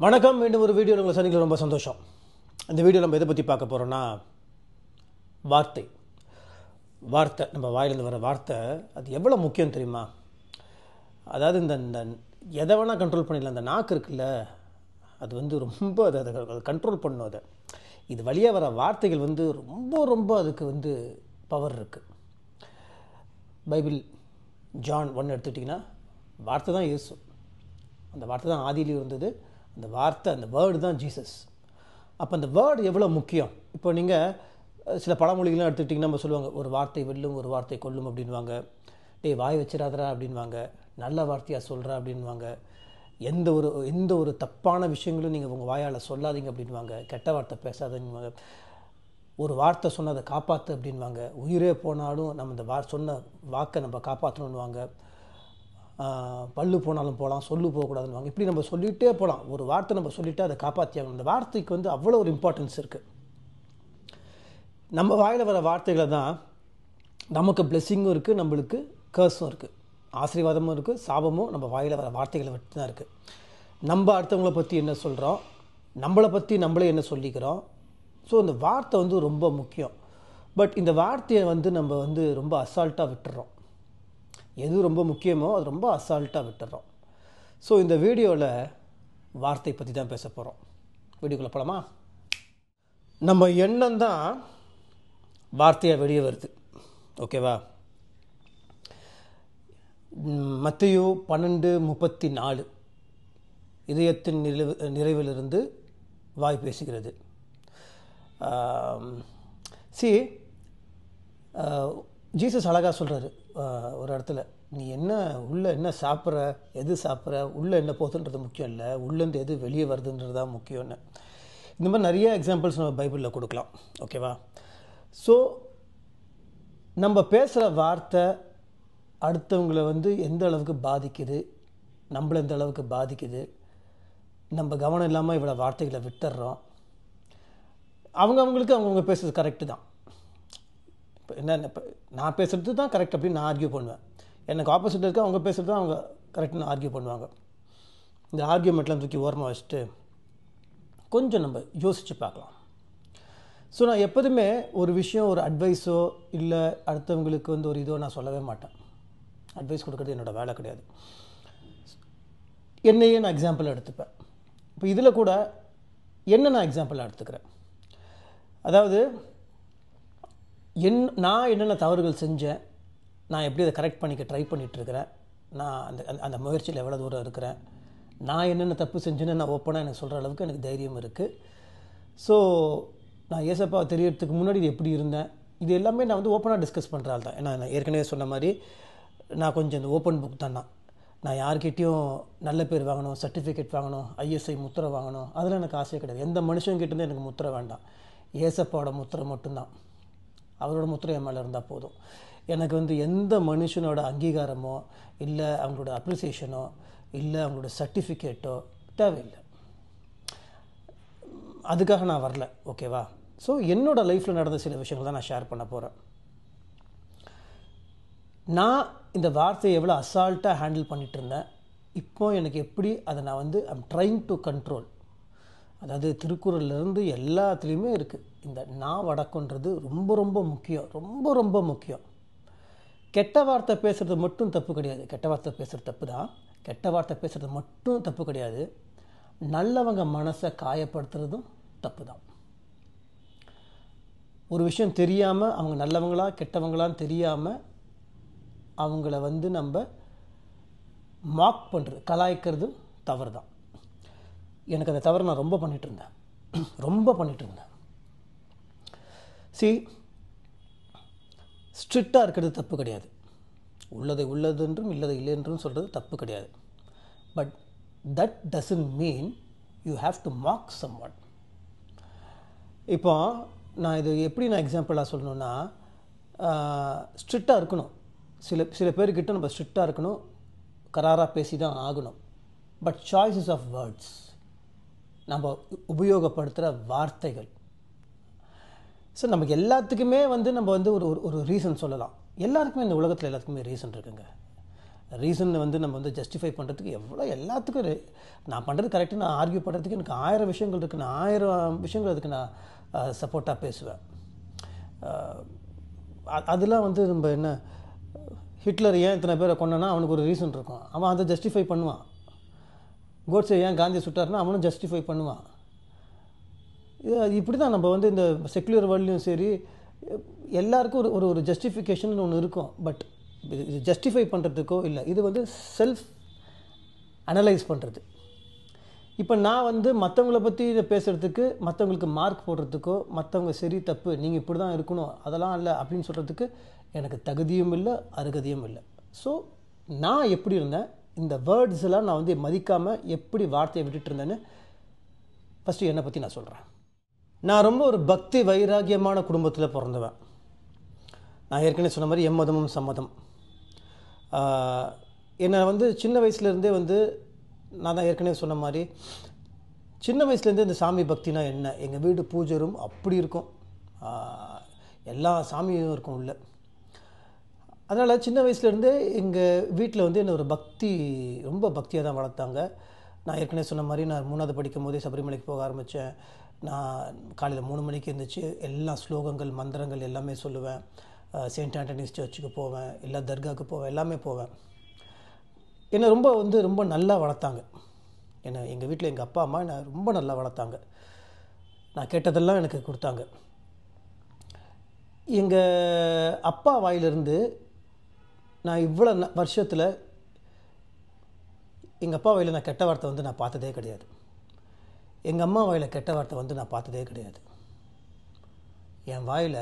வணக்கம். மீண்டும் ஒரு வீடியோ உங்களை சந்திக்கல ரொம்ப சந்தோஷம். இந்த வீடியோ நம்ம எதை பற்றி பார்க்க போகிறோன்னா, வார்த்தை. நம்ம வாயிலிருந்து வர வார்த்தை அது எவ்வளோ முக்கியம் தெரியுமா? அதாவது இந்த இந்த எதை வேணால் கண்ட்ரோல் பண்ணிடலாம். அந்த நாக்கு இருக்குல்ல, அது வந்து ரொம்ப அதை கண்ட்ரோல் பண்ணும். இது வழியாக வர வார்த்தைகள் வந்து ரொம்ப ரொம்ப அதுக்கு வந்து பவர் இருக்குது. பைபிள் ஜான் 1 எடுத்துக்கிட்டிங்கன்னா, வார்த்தை தான் இயேசு. அந்த வார்த்தை தான் ஆதியிலே இருந்தது. அந்த வார்த்தை, அந்த வேர்டு தான் ஜீசஸ். அப்போ அந்த வேர்டு எவ்வளோ முக்கியம். இப்போ நீங்கள் சில பழமொழிகள்லாம் எடுத்துக்கிட்டிங்கன்னா நம்ம சொல்லுவாங்க, ஒரு வார்த்தை வெல்லும், ஒரு வார்த்தை கொல்லும் அப்படின்வாங்க. வாய் வச்சிடாதரா அப்படின்வாங்க. நல்ல வார்த்தையாக சொல்கிறா அப்படின்வாங்க. எந்த ஒரு தப்பான விஷயங்களும் நீங்கள் உங்கள் வாயால் சொல்லாதீங்க அப்படின்வாங்க. கெட்ட வார்த்தை பேசாதீங்க. ஒரு வார்த்தை சொன்னால் அதை காப்பாற்று அப்படின்வாங்க. உயிரே போனாலும் நம்ம இந்த சொன்ன வாக்கை நம்ம காப்பாற்றணுன்னுவாங்க. பல்லு போனாலும் போகலாம், சொல்லு போகக்கூடாதுன்னு. இப்படி நம்ம சொல்லிகிட்டே போகலாம். ஒரு வார்த்தை நம்ம சொல்லிவிட்டு அதை காப்பாற்றியாகணும். அந்த வார்த்தைக்கு வந்து அவ்வளோ ஒரு இம்பார்ட்டன்ஸ் இருக்குது. நம்ம வாயில் வர வார்த்தைகளை தான் நமக்கு பிளெஸ்ஸிங்கும் இருக்குது, நம்மளுக்கு கர்ஸும் இருக்குது. ஆசீர்வாதமும் இருக்குது, சாபமும் நம்ம வாயில் வர வார்த்தைகளை வச்சு தான் இருக்குது. நம்ம அடுத்தவங்கள பற்றி என்ன சொல்கிறோம், நம்மளை பற்றி நம்மளே என்ன சொல்லிக்கிறோம். ஸோ இந்த வார்த்தை வந்து ரொம்ப முக்கியம். பட் இந்த வார்த்தையை வந்து நம்ம வந்து ரொம்ப அசால்ட்டாக விட்டுறோம். எது ரொம்ப முக்கியமோ அது ரொம்ப அசால்ட்டாக விட்டுறோம். ஸோ இந்த வீடியோவில் வார்த்தை பற்றி தான் பேச போகிறோம். வீடியோக்குள்ளே போகலாமா? நம்ம எண்ணம் தான் வார்த்தையாக வெளியே வருது. ஓகேவா? மத்தேயு 12:34 இதயத்தின் நிறைவிலிருந்து வாய் பேசுகிறது. ஜீசஸ் அழகாக சொல்கிறாரு ஒரு இடத்துல, நீ உள்ளே என்ன சாப்பிட்ற, எது சாப்பிட்ற, உள்ளே என்ன போகுதுன்றது முக்கியம் இல்லை, உள்ளேருந்து எது வெளியே வருதுன்றது தான் முக்கியம்னு. இந்த மாதிரி நிறைய எக்ஸாம்பிள்ஸ் நம்ம பைபிளில் கொடுக்கலாம். ஓகேவா? ஸோ நம்ம பேசுகிற வார்த்தை அடுத்தவங்களை வந்து எந்த அளவுக்கு பாதிக்குது, நம்மளை எந்த அளவுக்கு பாதிக்குது, நம்ம கவனம் இல்லாமல் இவ்வளோ வார்த்தைகளை விட்டுடுறோம். அவங்களுக்கு அவங்கவுங்க பேசுகிறது கரெக்டு தான். இப்போ இப்போ நான் பேசுகிறது தான் கரெக்ட் அப்படின்னு நான் ஆர்கியூ பண்ணுவேன். எனக்கு ஆப்போசிட் இருக்க அவங்க பேசுகிறது தான் அவங்க கரெக்டுன்னு ஆர்கியூ பண்ணுவாங்க. இந்த ஆர்கியூமெண்ட்லாம் தூக்கி ஓரமாக வச்சுட்டு கொஞ்சம் நம்ம யோசித்து பார்க்கலாம். ஸோ நான் எப்போதுமே ஒரு விஷயம், ஒரு அட்வைஸோ இல்லை அடுத்தவங்களுக்கு வந்து ஒரு இதோ நான் சொல்லவே மாட்டேன். அட்வைஸ் கொடுக்குறது என்னோடய வேலை கிடையாது. என்னையே நான் எக்ஸாம்பிளாக எடுத்துப்பேன். இப்போ இதில் கூட என்ன நான் எக்ஸாம்பிளாக எடுத்துக்கிறேன். அதாவது நான் என்னென்ன தவறுகள் செஞ்சேன், நான் எப்படி அதை கரெக்ட் பண்ணிக்க ட்ரை பண்ணிகிட்ருக்கிறேன், நான் அந்த முயற்சியில் எவ்வளோ தூரம் இருக்கிறேன், நான் என்னென்ன தப்பு செஞ்சேன்னு நான் ஓப்பனாக எனக்கு சொல்கிற அளவுக்கு எனக்கு தைரியம் இருக்குது. ஸோ நான் ஏசப்பா தெரியறதுக்கு முன்னாடி இது எப்படி இருந்தேன், இது எல்லாமே நான் வந்து ஓப்பனாக டிஸ்கஸ் பண்ணுற ஆள் தான். ஏன்னா நான் ஏற்கனவே சொன்ன மாதிரி நான் கொஞ்சம் இந்த ஓப்பன் புக் தான். நான் யார்கிட்டையும் நல்ல பேர் வாங்கணும், சர்டிஃபிகேட் வாங்கணும், ஐஎஸ்ஐ முத்திரை வாங்கணும், அதில் எனக்கு ஆசையே கிடையாது. எந்த மனுஷங்கிட்டேருந்து எனக்கு முத்திரை வேண்டாம். ஏசப்பாவோட முத்திரை மட்டும்தான். அவரோட முத்திரை என் மேலே இருந்தால் போதும். எனக்கு வந்து எந்த மனுஷனோட அங்கீகாரமோ இல்லை அவங்களோட அப்ரிசியேஷனோ இல்லை அவங்களோட சர்டிஃபிகேட்டோ தேவையில்லை. அதுக்காக நான் வரல. ஓகேவா? ஸோ என்னோடய லைஃப்பில் நடந்த சில விஷயங்கள் தான் நான் ஷேர் பண்ண போகிறேன். நான் இந்த வார்த்தையை எவ்வளோ அசால்ட்டாக ஹேண்டில் பண்ணிகிட்டு இருந்தேன், இப்போ எனக்கு எப்படி அதை நான் வந்து ஐம் ட்ரைங் டு கண்ட்ரோல். அதாவது திருக்குறள்லேருந்து எல்லாத்துலேயுமே இருக்குது. இந்த நான் வடக்குன்றது ரொம்ப ரொம்ப முக்கியம், ரொம்ப ரொம்ப முக்கியம். கெட்ட வார்த்தை பேசுகிறது மட்டும் தப்பு கிடையாது. கெட்ட வார்த்தை பேசுகிறது தப்பு தான். கெட்ட வார்த்தை பேசுகிறது மட்டும் தப்பு கிடையாது. நல்லவங்க மனசை காயப்படுத்துறதும் தப்பு தான். ஒரு விஷயம் தெரியாமல், அவங்க நல்லவங்களா கெட்டவங்களான்னு தெரியாமல் அவங்கள வந்து நம்ம மார்க் பண்ணுறது, கலாய்க்கிறதும் தவறு தான். எனக்கு அந்த தவறு நான் ரொம்ப பண்ணிகிட்டு இருந்தேன். ஸ்ட்ரிக்டாக இருக்கிறது தப்பு கிடையாது. உள்ளதை உள்ளதென்றும் இல்லதை இல்லை என்றும் சொல்கிறது தப்பு கிடையாது. But that doesn't mean you have to mark someone. இப்போ நான் இது எப்படி நான் எக்ஸாம்பிளாக சொல்லணுன்னா, ஸ்ட்ரிக்டாக இருக்கணும். சில பேர்கிட்ட நம்ம ஸ்ட்ரிக்டாக இருக்கணும், கராராக பேசி தான் ஆகணும். பட் சாய்ஸஸ் ஆஃப் வேர்ட்ஸ், நம்ம உபயோகப்படுத்துகிற வார்த்தைகள். ஸோ நமக்கு எல்லாத்துக்குமே வந்து நம்ம வந்து ஒரு ரீசன் சொல்லலாம். எல்லாருக்குமே இந்த உலகத்தில் எல்லாத்துக்குமே ரீசன் இருக்குங்க. ரீசன் வந்து நம்ம வந்து ஜஸ்டிஃபை பண்ணுறதுக்கு எவ்வளோ எல்லாத்துக்கும் நான் பண்ணுறது கரெக்டு, நான் ஆர்கியூ பண்ணுறதுக்கு எனக்கு 1000 விஷயங்கள் இருக்குது, நான் 1000 விஷயங்கள் அதுக்கு நான் சப்போர்ட்டாக பேசுவேன். அதெல்லாம் வந்து நம்ம என்ன, ஹிட்லர் ஏன் இத்தனை பேரை கொண்டானா அவனுக்கு ஒரு ரீசன் இருக்கும், அவன் அதை ஜஸ்டிஃபை பண்ணுவான். கோட்ஸே ஏன் காந்தி சுட்டார்னா அவனும் ஜஸ்டிஃபை பண்ணுவான். இப்படி தான் நம்ம வந்து இந்த செக்குலர் வேர்ல்ட்லேயும் சரி எல்லாருக்கும் ஒரு ஒரு ஜஸ்டிஃபிகேஷன் ஒன்று இருக்கும். பட் இது ஜஸ்டிஃபை பண்ணுறதுக்கோ இல்லை, இது வந்து செல்ஃப் அனலைஸ் பண்ணுறது. இப்போ நான் வந்து மற்றவங்கள பற்றி இதை பேசுகிறதுக்கு, மற்றவங்களுக்கு மார்க் போடுறதுக்கோ, மற்றவங்க சரி தப்பு நீங்கள் இப்படி தான் இருக்கணும் அதெல்லாம் இல்லை அப்படின்னு சொல்கிறதுக்கு எனக்கு தகுதியும் இல்லை, அருகதையும் இல்லை. ஸோ நான் எப்படி இருந்தேன், இந்த வேர்ட்ஸ் எல்லாம் நான் வந்து மதிக்காமல் எப்படி வார்த்தையை விட்டுட்டு இருந்தேன்னு ஃபஸ்ட்டு என்னை பற்றி நான் சொல்கிறேன். நான் ரொம்ப ஒரு பக்தி வைராக்கியமான குடும்பத்தில் பிறந்தவன். நான் ஏற்கனவே சொன்ன மாதிரி எம்மதமும் சம்மதம். என்னை வந்து சின்ன வயசுலேருந்தே வந்து நான் தான் ஏற்கனவே சொன்ன மாதிரி சின்ன வயசுலேருந்தே இந்த சாமி பக்தினா என்ன, எங்கள் வீடு பூஜை ரூம் அப்படி இருக்கும், எல்லா சாமியும் இருக்கும் உள்ள. அதனால் சின்ன வயசுலேருந்தே எங்கள் வீட்டில் வந்து என்னை ஒரு ரொம்ப பக்தியாக தான் வளர்த்தாங்க. நான் ஏற்கனவே சொன்ன மாதிரி நான் 3வது படிக்கும் போதே சபரிமலைக்கு போக ஆரம்பித்தேன். நான் காலையில் 3 மணிக்கு எழுந்திரிச்சு எல்லா ஸ்லோகங்கள் மந்திரங்கள் எல்லாமே சொல்லுவேன். செயின்ட் ஆண்டனிஸ் சர்ச்சுக்கு போவேன், எல்லா தர்காவுக்கு போவேன், எல்லாமே போவேன். என்னை ரொம்ப நல்லா வளர்த்தாங்க. என்னை எங்கள் வீட்டில் எங்கள் அப்பா அம்மா என்னை ரொம்ப நல்லா வளர்த்தாங்க. நான் கேட்டதெல்லாம் எனக்கு கொடுத்தாங்க. எங்கள் அப்பா வாயிலிருந்து நான் இவ்வளோ வருஷத்தில் எங்கள் அப்பா வாயில் நான் கெட்ட வார்த்தை வந்து நான் பார்த்ததே கிடையாது. எங்கள் அம்மா வாயில் கெட்ட வார்த்தை வந்து நான் பார்த்ததே கிடையாது. என் வாயில்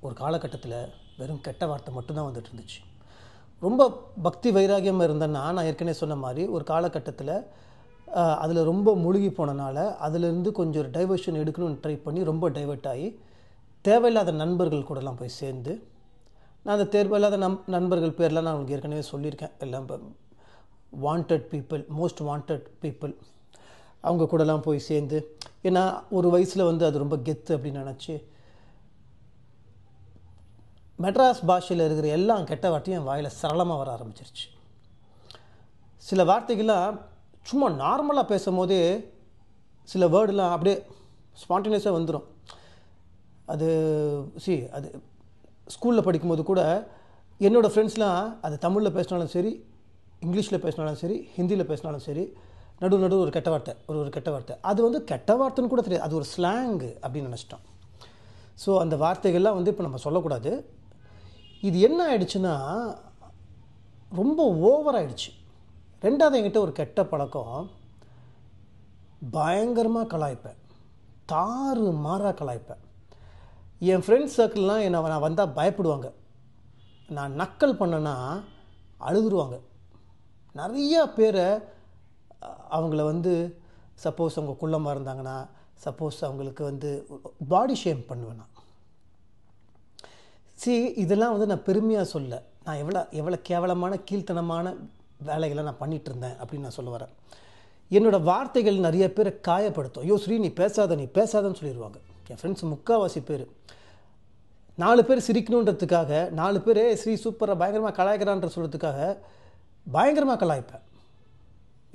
ஒரு காலகட்டத்தில் வெறும் கெட்ட வார்த்தை மட்டும்தான் வந்துட்டு இருந்துச்சு. ரொம்ப பக்தி வைராகியமாக இருந்தேன்னா, நான் ஏற்கனவே சொன்ன மாதிரி ஒரு காலகட்டத்தில் அதில் ரொம்ப முழுகி போனனால அதிலிருந்து கொஞ்சம் ஒரு டைவர்ஷன் எடுக்கணும்னு ட்ரை பண்ணி ரொம்ப டைவர்ட் ஆகி தேவையில்லாத நண்பர்கள் கூடலாம் போய் சேர்ந்து, நான் அந்த தேவையில்லாத நண்பர்கள் பேர்லாம் நான் உங்களுக்கு ஏற்கனவே சொல்லியிருக்கேன். எல்லாம் wanted people, most wanted people, அவங்க கூடலாம் போய் சேர்ந்து, ஏன்னா ஒரு வயசில் வந்து அது ரொம்ப கெத்து அப்படின்னு நினச்சி மெட்ராஸ் பாஷையில் இருக்கிற எல்லாம் கெட்ட வார்த்தையும் என் வாயில் சரளமாக வர ஆரம்பிச்சிருச்சு. சில வார்த்தைகள்லாம் சும்மா நார்மலாக பேசும்போதே சில வேர்டெலாம் அப்படியே ஸ்பான்டேனியஸாக வந்துடும். அது அது ஸ்கூலில் படிக்கும்போது கூட என்னோடய ஃப்ரெண்ட்ஸ்லாம் அது தமிழில் பேசினாலும் சரி, இங்கிலீஷில் பேசினாலும் சரி, ஹிந்தியில் பேசினாலும் சரி, நடு ஒரு கெட்ட வார்த்தை, ஒரு கெட்ட வார்த்தை, அது வந்து கெட்ட வார்த்தைன்னு கூட தெரியாது, அது ஒரு ஸ்லாங்கு அப்படின்னு நினச்சிட்டோம். ஸோ அந்த வார்த்தைகள்லாம் வந்து இப்போ நம்ம சொல்லக்கூடாது. இது என்ன ஆயிடுச்சுன்னா ரொம்ப ஓவர் ஆயிடுச்சு. ரெண்டாவது என்கிட்ட ஒரு கெட்ட பழக்கம், பயங்கரமாக கலாய்ப்பேன், தாறு மாறாக கலாய்ப்பேன். என் ஃப்ரெண்ட்ஸ் சர்க்கிள்லாம் நான் வந்தால் பயப்படுவாங்க. நான் நக்கல் பண்ணேன்னா அழுதுருவாங்க. நிறையா பேரை அவங்கள வந்து சப்போஸ் அவங்க குள்ளமாக இருந்தாங்கன்னா, சப்போஸ் அவங்களுக்கு வந்து பாடி ஷேம் பண்ணுவேன் நான். இதெல்லாம் வந்து நான் பெருமையாக சொல்ல, நான் எவ்வளோ கேவலமான கீழ்த்தனமான வேலைகளை நான் பண்ணிகிட்டு இருந்தேன் அப்படின்னு நான் சொல்ல வரேன். என்னோடய வார்த்தைகள் நிறைய பேரை காயப்படுத்தும். ஐயோ ஸ்ரீ நீ பேசாதன்னு சொல்லிடுவாங்க. என் ஃப்ரெண்ட்ஸ் முக்கால்வாசி பேர் 4 பேர் சிரிக்கணுன்றதுக்காக, 4 பேர் ஸ்ரீ சூப்பராக பயங்கரமாக கலாய்க்கிறான்ற சொல்கிறதுக்காக பயங்கரமாக கலாய்ப்பேன்.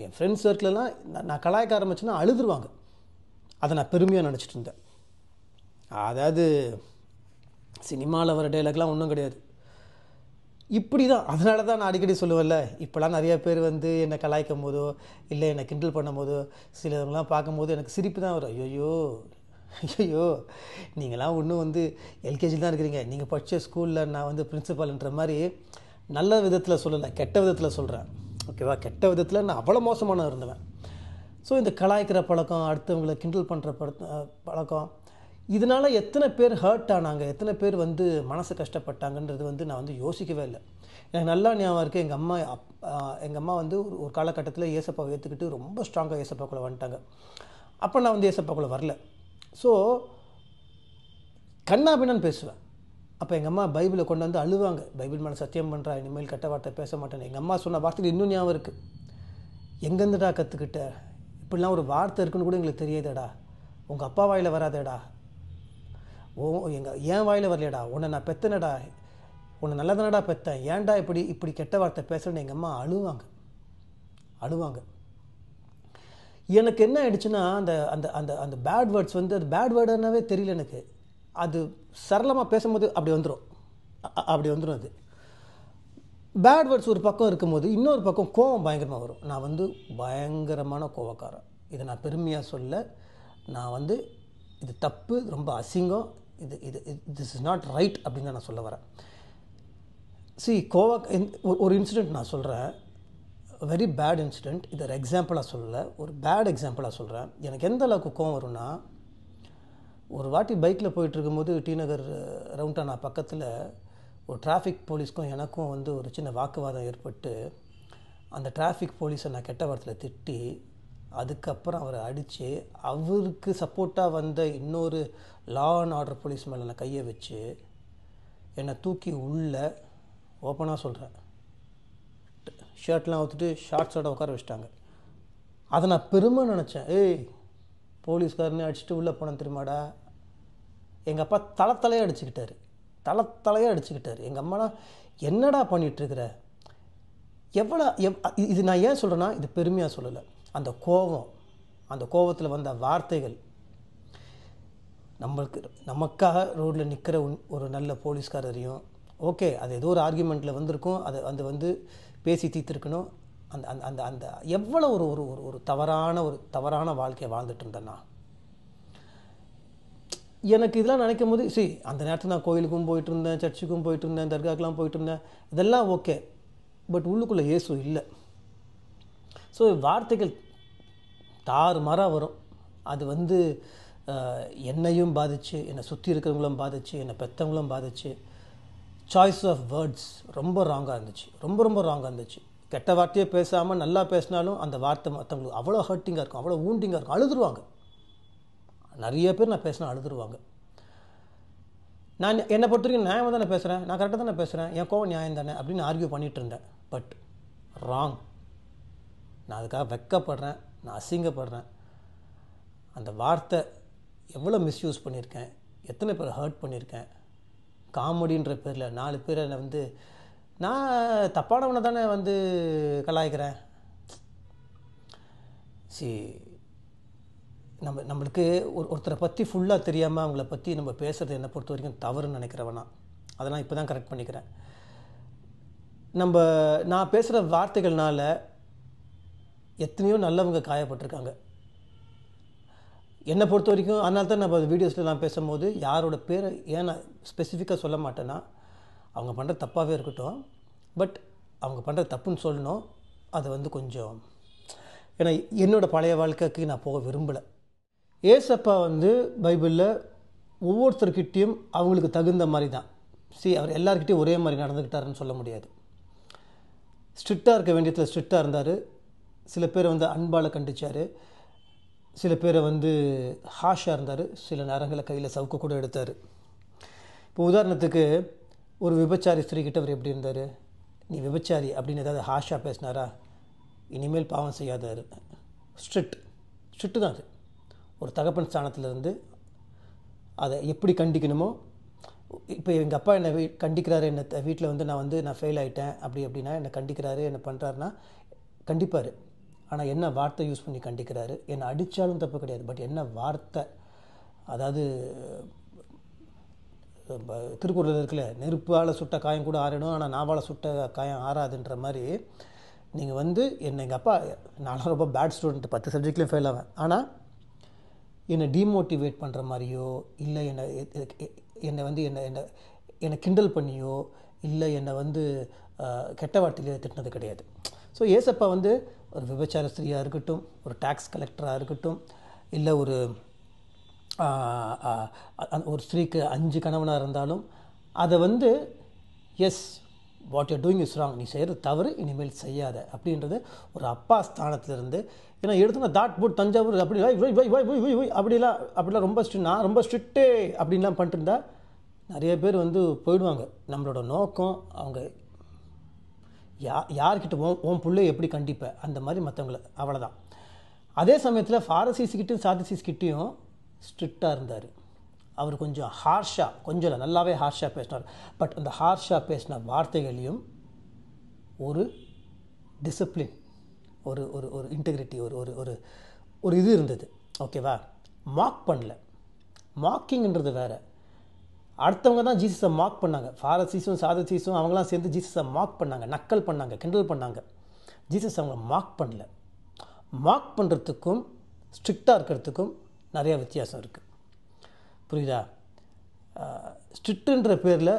என் ஃப்ரெண்ட்ஸ் சர்க்கிளெலாம் நான் கலாய்க்க ஆரம்பிச்சேன்னா அழுதுருவாங்க. அதை நான் பெருமையாக நினச்சிட்டு இருந்தேன். அதாவது சினிமாவில் வர டைலாக்லாம் ஒன்றும் கிடையாது, இப்படி தான். அதனால தான் நான் அடிக்கடி சொல்லுவேன்ல, இப்போலாம் நிறைய பேர் வந்து என்னை கலாய்க்கும் போதோ இல்லை என்னை கிண்டல் பண்ணும் போதோ சிலவங்களாம் பார்க்கும்போது எனக்கு சிரிப்பு தான் வரும். ஐயோ நீங்களாம் இன்னும் வந்து எல்கேஜி தான் இருக்கிறீங்க, நீங்கள் படித்த ஸ்கூலில் நான் வந்து பிரின்சிபால்ன்ற மாதிரி நல்ல விதத்தில் சொல்லலை, கெட்ட விதத்தில் சொல்கிறேன். ஓகேவா? கெட்ட விதத்தில் நான் அவ்வளோ மோசமான இருந்தவன். ஸோ இந்த கலாய்க்கிற பழக்கம், அடுத்தவங்களை கிண்டல் பண்ணுற பழக்கம், இதனால் எத்தனை பேர் ஹர்ட் ஆனாங்க, எத்தனை பேர் வந்து மனசு கஷ்டப்பட்டாங்கன்றது வந்து நான் வந்து யோசிக்கவே இல்லை. எனக்கு நல்லா ஞாபகம் இருக்குது, எங்கள் அம்மா வந்து ஒரு காலகட்டத்தில் ஏசப்பாவை ஏற்றுக்கிட்டு ரொம்ப ஸ்ட்ராங்காக ஏசப்பாக்குள்ளே வந்துட்டாங்க. அப்போ நான் வந்து ஏசப்பாக்குள்ளே வரல. ஸோ கண்ணாபின்னான்னு பேசுவேன். அப்போ எங்கள் அம்மா பைபிளை கொண்டு வந்து அழுவாங்க, பைபிள் மேலே சத்தியம் பண்ணுறா, இனிமேல் கெட்ட வார்த்தை பேச மாட்டேன்னு. எங்கள் அம்மா சொன்ன வார்த்தைகள் இன்னும் ஞாபகம் இருக்குது. எங்கேருந்துடா கற்றுக்கிட்ட, இப்படிலாம் ஒரு வார்த்தை இருக்குன்னு கூட எங்களுக்கு தெரியாதேடா, உங்கள் அப்பா வாயில் வராதேடா, ஏன் வாயில் வரலையடா, உன்னை நான் பெத்தனடா, உன்னை நல்லதானடா பெற்றேன், ஏன்டா இப்படி இப்படி கெட்ட வார்த்தை பேசுகிறேன்னு எங்கள் அம்மா அழுவாங்க. எனக்கு என்ன ஆயிடுச்சுன்னா, அந்த அந்த அந்த அந்த பேட் வேர்ட்ஸ் வந்து அது பேட் வேர்டுனாவே தெரியல எனக்கு. அது சரளமாக பேசும்போது அப்படி வந்துடும். அது பேட் வேர்ட்ஸ் ஒரு பக்கம் இருக்கும்போது இன்னொரு பக்கம் கோவம் பயங்கரமாக வரும். நான் வந்து பயங்கரமான கோவக்காரன். இதை நான் பெருமையாக சொல்ல. நான் வந்து இது தப்பு, ரொம்ப அசிங்கம், இது இது திஸ் இஸ் நாட் ரைட் அப்படின்னு நான் சொல்ல வரேன். ஒரு இன்சிடெண்ட் நான் சொல்கிறேன், வெரி பேட் இன்சிடெண்ட். இது ஒரு எக்ஸாம்பிளாக சொல்லலை, ஒரு பேட் எக்ஸாம்பிளாக சொல்கிறேன். எனக்கு எந்த அளவுக்கு கோவம் வரும்னா, ஒரு வாட்டி பைக்கில் போயிட்டுருக்கும்போது டி நகர் ரவுண்டானா பக்கத்தில் ஒரு டிராஃபிக் போலீஸ்க்கும் எனக்கும் வந்து ஒரு சின்ன வாக்குவாதம் ஏற்பட்டு, அந்த டிராஃபிக் போலீஸை நான் கெட்ட வார்த்தையில் திட்டி, அதுக்கப்புறம் அவரை அடித்து, அவருக்கு சப்போர்ட்டாக வந்த இன்னொரு லா அண்ட் ஆர்டர் போலீஸ் மேலே நான் கையை வச்சு என்னை தூக்கி உள்ளே, ஓப்பனாக சொல்கிறேன், ஷர்ட்லாம் ஊற்றிட்டு ஷார்ட்ஸோட உட்கார வச்சிட்டாங்க. அதை நான் பெருமை நினச்சேன். ஏய், போலீஸ்காரனே அடிச்சுட்டு உள்ளே போனேன் தெரியுமாடா. எங்கள் அப்பா தலையாக அடிச்சுக்கிட்டாரு. எங்கள் அம்மாலாம் என்னடா பண்ணிகிட்ருக்கிற, இது நான் ஏன் சொல்கிறேன்னா, இது பெருமையாக சொல்லலை. அந்த கோவத்தில் வந்த வார்த்தைகள், நமக்காக ரோட்டில் நிற்கிற ஒரு நல்ல போலீஸ்காரரையும், ஓகே அது ஏதோ ஒரு ஆர்கியூமெண்ட்டில் வந்திருக்கும், அது வந்து பேசி தீர்த்துருக்கணும். அந்த அந்த அந்த அந்த எவ்வளோ ஒரு ஒரு ஒரு தவறான வாழ்க்கையை வாழ்ந்துட்டு இருந்தேன்னா, எனக்கு இதெல்லாம் நினைக்கும் போது அந்த நேரத்தில் நான் கோயிலுக்கும் போயிட்டு இருந்தேன், சர்ச்சுக்கும் போயிட்டு இருந்தேன், தர்காக்கெலாம் போயிட்டு இருந்தேன், இதெல்லாம் ஓகே. பட் உள்ளுக்குள்ளே இயேசு இல்லை. ஸோ வார்த்தைகள் தாறுமாறாக வரும். அது வந்து என்னையும் பாதிச்சு, என்னை சுற்றி இருக்கிறவங்களும் பாதிச்சு, என்னை பெற்றவங்களும் பாதிச்சு. சாய்ஸ் ஆஃப் வேர்ட்ஸ் ரொம்ப ராங்காக இருந்துச்சு. கெட்ட வார்த்தையே பேசாமல் நல்லா பேசினாலும் அந்த வார்த்தை மற்றவங்களுக்கு அவ்வளோ ஹர்ட்டிங்காக இருக்கும், அவ்வளோ ஊண்டிங்காக இருக்கும். அழுதுருவாங்க. நிறைய பேர் நான் பேசினா அழுதுருவாங்க. நான் என்னை பொறுத்த வரைக்கும் நியாயமாக தானே பேசுகிறேன், நான் கரெக்டாக தானே பேசுகிறேன், என் கோவம் நியாயம் தானே அப்படின்னு ஆர்கியூ பண்ணிகிட்டு இருந்தேன். But wrong. நான் அதுக்காக வெக்கப்படுறேன், நான் அசிங்கப்படுறேன். அந்த வார்த்தை எவ்வளோ மிஸ்யூஸ் பண்ணியிருக்கேன், எத்தனை பேர் ஹர்ட் பண்ணியிருக்கேன். காமெடின்ற பேரில் 4 பேரை வந்து நான் தப்பானவனை தானே வந்து கலாய்க்கிறேன். நம்மளுக்கு ஒருத்தரை பற்றி ஃபுல்லாக தெரியாமல் அவங்கள பற்றி நம்ம பேசுகிறது என்னை பொறுத்த வரைக்கும் தவறுன்னு நினைக்கிறவனா. அதெல்லாம் இப்போ தான் கரெக்ட் பண்ணிக்கிறேன். நான் பேசுகிற வார்த்தைகள்னால எத்தனையோ நல்லவங்க காயப்பட்டிருக்காங்க என்னை பொறுத்த வரைக்கும். அதனால தான் நம்ம வீடியோஸ்லாம் பேசும்போது யாரோட பேரை ஏன் நான் ஸ்பெசிஃபிக்காக சொல்ல மாட்டேன்னா, அவங்க பண்ணுற தப்பாகவே இருக்கட்டும், பட் அவங்க பண்ணுற தப்புன்னு சொல்லணும். அது வந்து கொஞ்சம், ஏன்னா என்னோடய பழைய வாழ்க்கைக்கு நான் போக விரும்பலை. ஏசப்பா வந்து பைபிளில் ஒவ்வொருத்தர்கிட்டையும் அவங்களுக்கு தகுந்த மாதிரி தான். அவர் எல்லாருக்கிட்டையும் ஒரே மாதிரி நடந்துக்கிட்டாருன்னு சொல்ல முடியாது. ஸ்ட்ரிக்டாக இருக்க வேண்டியதில் ஸ்ட்ரிக்டாக இருந்தார். சில பேரை வந்து அன்பால் கண்டிச்சார், சில பேரை வந்து ஹாஷாக இருந்தார், சில நேரங்களில் கையில் சவுக்கு கூட எடுத்தார். இப்போ உதாரணத்துக்கு ஒரு விபச்சாரி ஸ்திரீக்கிட்ட அவர் எப்படி இருந்தார், நீ விபச்சாரி அப்படின்னு ஏதாவது ஹாஷாக பேசினாரா, இனிமேல் பாவம் செய்யாதார். ஸ்ட்ரிக்ட்டு தான் அது. ஒரு தகப்பன் ஸ்தானத்திலிருந்து அதை எப்படி கண்டிக்கணுமோ. இப்போ எங்கள் அப்பா என்னை கண்டிக்கிறாரு, என்னை வீட்டில் வந்து நான் ஃபெயில் ஆகிட்டேன் அப்படின்னா என்னை கண்டிக்கிறாரு, என்ன பண்ணுறாருன்னா கண்டிப்பார். ஆனால் என்ன வார்த்தை யூஸ் பண்ணி கண்டிக்கிறாரு, என்னை அடித்தாலும் தப்பு கிடையாது, பட் என்ன வார்த்தை. அதாவது திருக்குறள் இருக்குல்ல, நெருப்பால் சுட்ட காயம் கூட ஆறிடும், ஆனால் நாவால் சுட்ட காயம் ஆறாதுன்ற மாதிரி. நீங்கள் வந்து எங்கள் அப்பா, நான் ரொம்ப பேட் ஸ்டூடெண்ட், 10 சப்ஜெக்ட்லேயும் ஃபெயில் ஆவேன். ஆனால் என்னை டீமோட்டிவேட் பண்ணுற மாதிரியோ, இல்லை என்னை வந்து என்னை கிண்டல் பண்ணியோ, இல்லை என்னை வந்து கெட்ட வார்த்தையிலே திட்டினது கிடையாது. ஸோ ஏசப்பா வந்து ஒரு விபச்சார ஸ்திரீயாக இருக்கட்டும், ஒரு டேக்ஸ் கலெக்டராக இருக்கட்டும், இல்லை ஒரு ஸ்திரீக்கு 5 கணவனாக இருந்தாலும் அதை வந்து yes what you're doing is wrong, நீ செய்கிறது தவறு, இனிமேல் செய்யாத அப்படின்றது ஒரு அப்பா ஸ்தானத்திலிருந்து. ஏன்னா எடுத்துனா தாட் போட் தஞ்சாவூர் அப்படி அப்படிலாம் நான் ரொம்ப ஸ்ட்ரிக்ட்டு அப்படின்லாம் பண்ணிட்டு இருந்தால் நிறைய பேர் வந்து போயிடுவாங்க. நம்மளோட நோக்கம் அவங்க யார்கிட்ட உன் பிள்ளையை எப்படி கண்டிப்பேன் அந்த மாதிரி மற்றவங்களை, அவ்வளோதான். அதே சமயத்தில் ஃபாரசீஸ்கிட்டையும் சாதிசீஸ்கிட்டையும் ஸ்ட்ரிக்டாக இருந்தார். அவர் கொஞ்சம் ஹார்ஷாக, கொஞ்சம் இல்லை நல்லாவே ஹார்ஷாக பேசினார். பட் அந்த ஹார்ஷாக பேசின வார்த்தைகளையும் ஒரு டிசிப்ளின், ஒரு ஒரு ஒரு இன்டெகிரிட்டி, ஒரு ஒரு ஒரு ஒரு இது இருந்தது. ஓகேவா? மார்க் பண்ணல. மார்க்கிங்ன்றது வேறு. அடுத்தவங்க தான் ஜீசஸை மார்க் பண்ணாங்க. ஃபாரசீஸும் சாதசீஸும் அவங்களாம் சேர்ந்து ஜீசஸை மார்க் பண்ணாங்க, நக்கல் பண்ணாங்க, கிண்டல் பண்ணாங்க. ஜீசஸ் அவங்க மார்க் பண்ணல. மார்க் பண்ணுறதுக்கும் ஸ்ட்ரிக்டாக இருக்கிறதுக்கும் நிறையா வித்தியாசம் இருக்குது. புரியுதா? ஸ்ட்ரிக்ட்டுன்ற பேரில்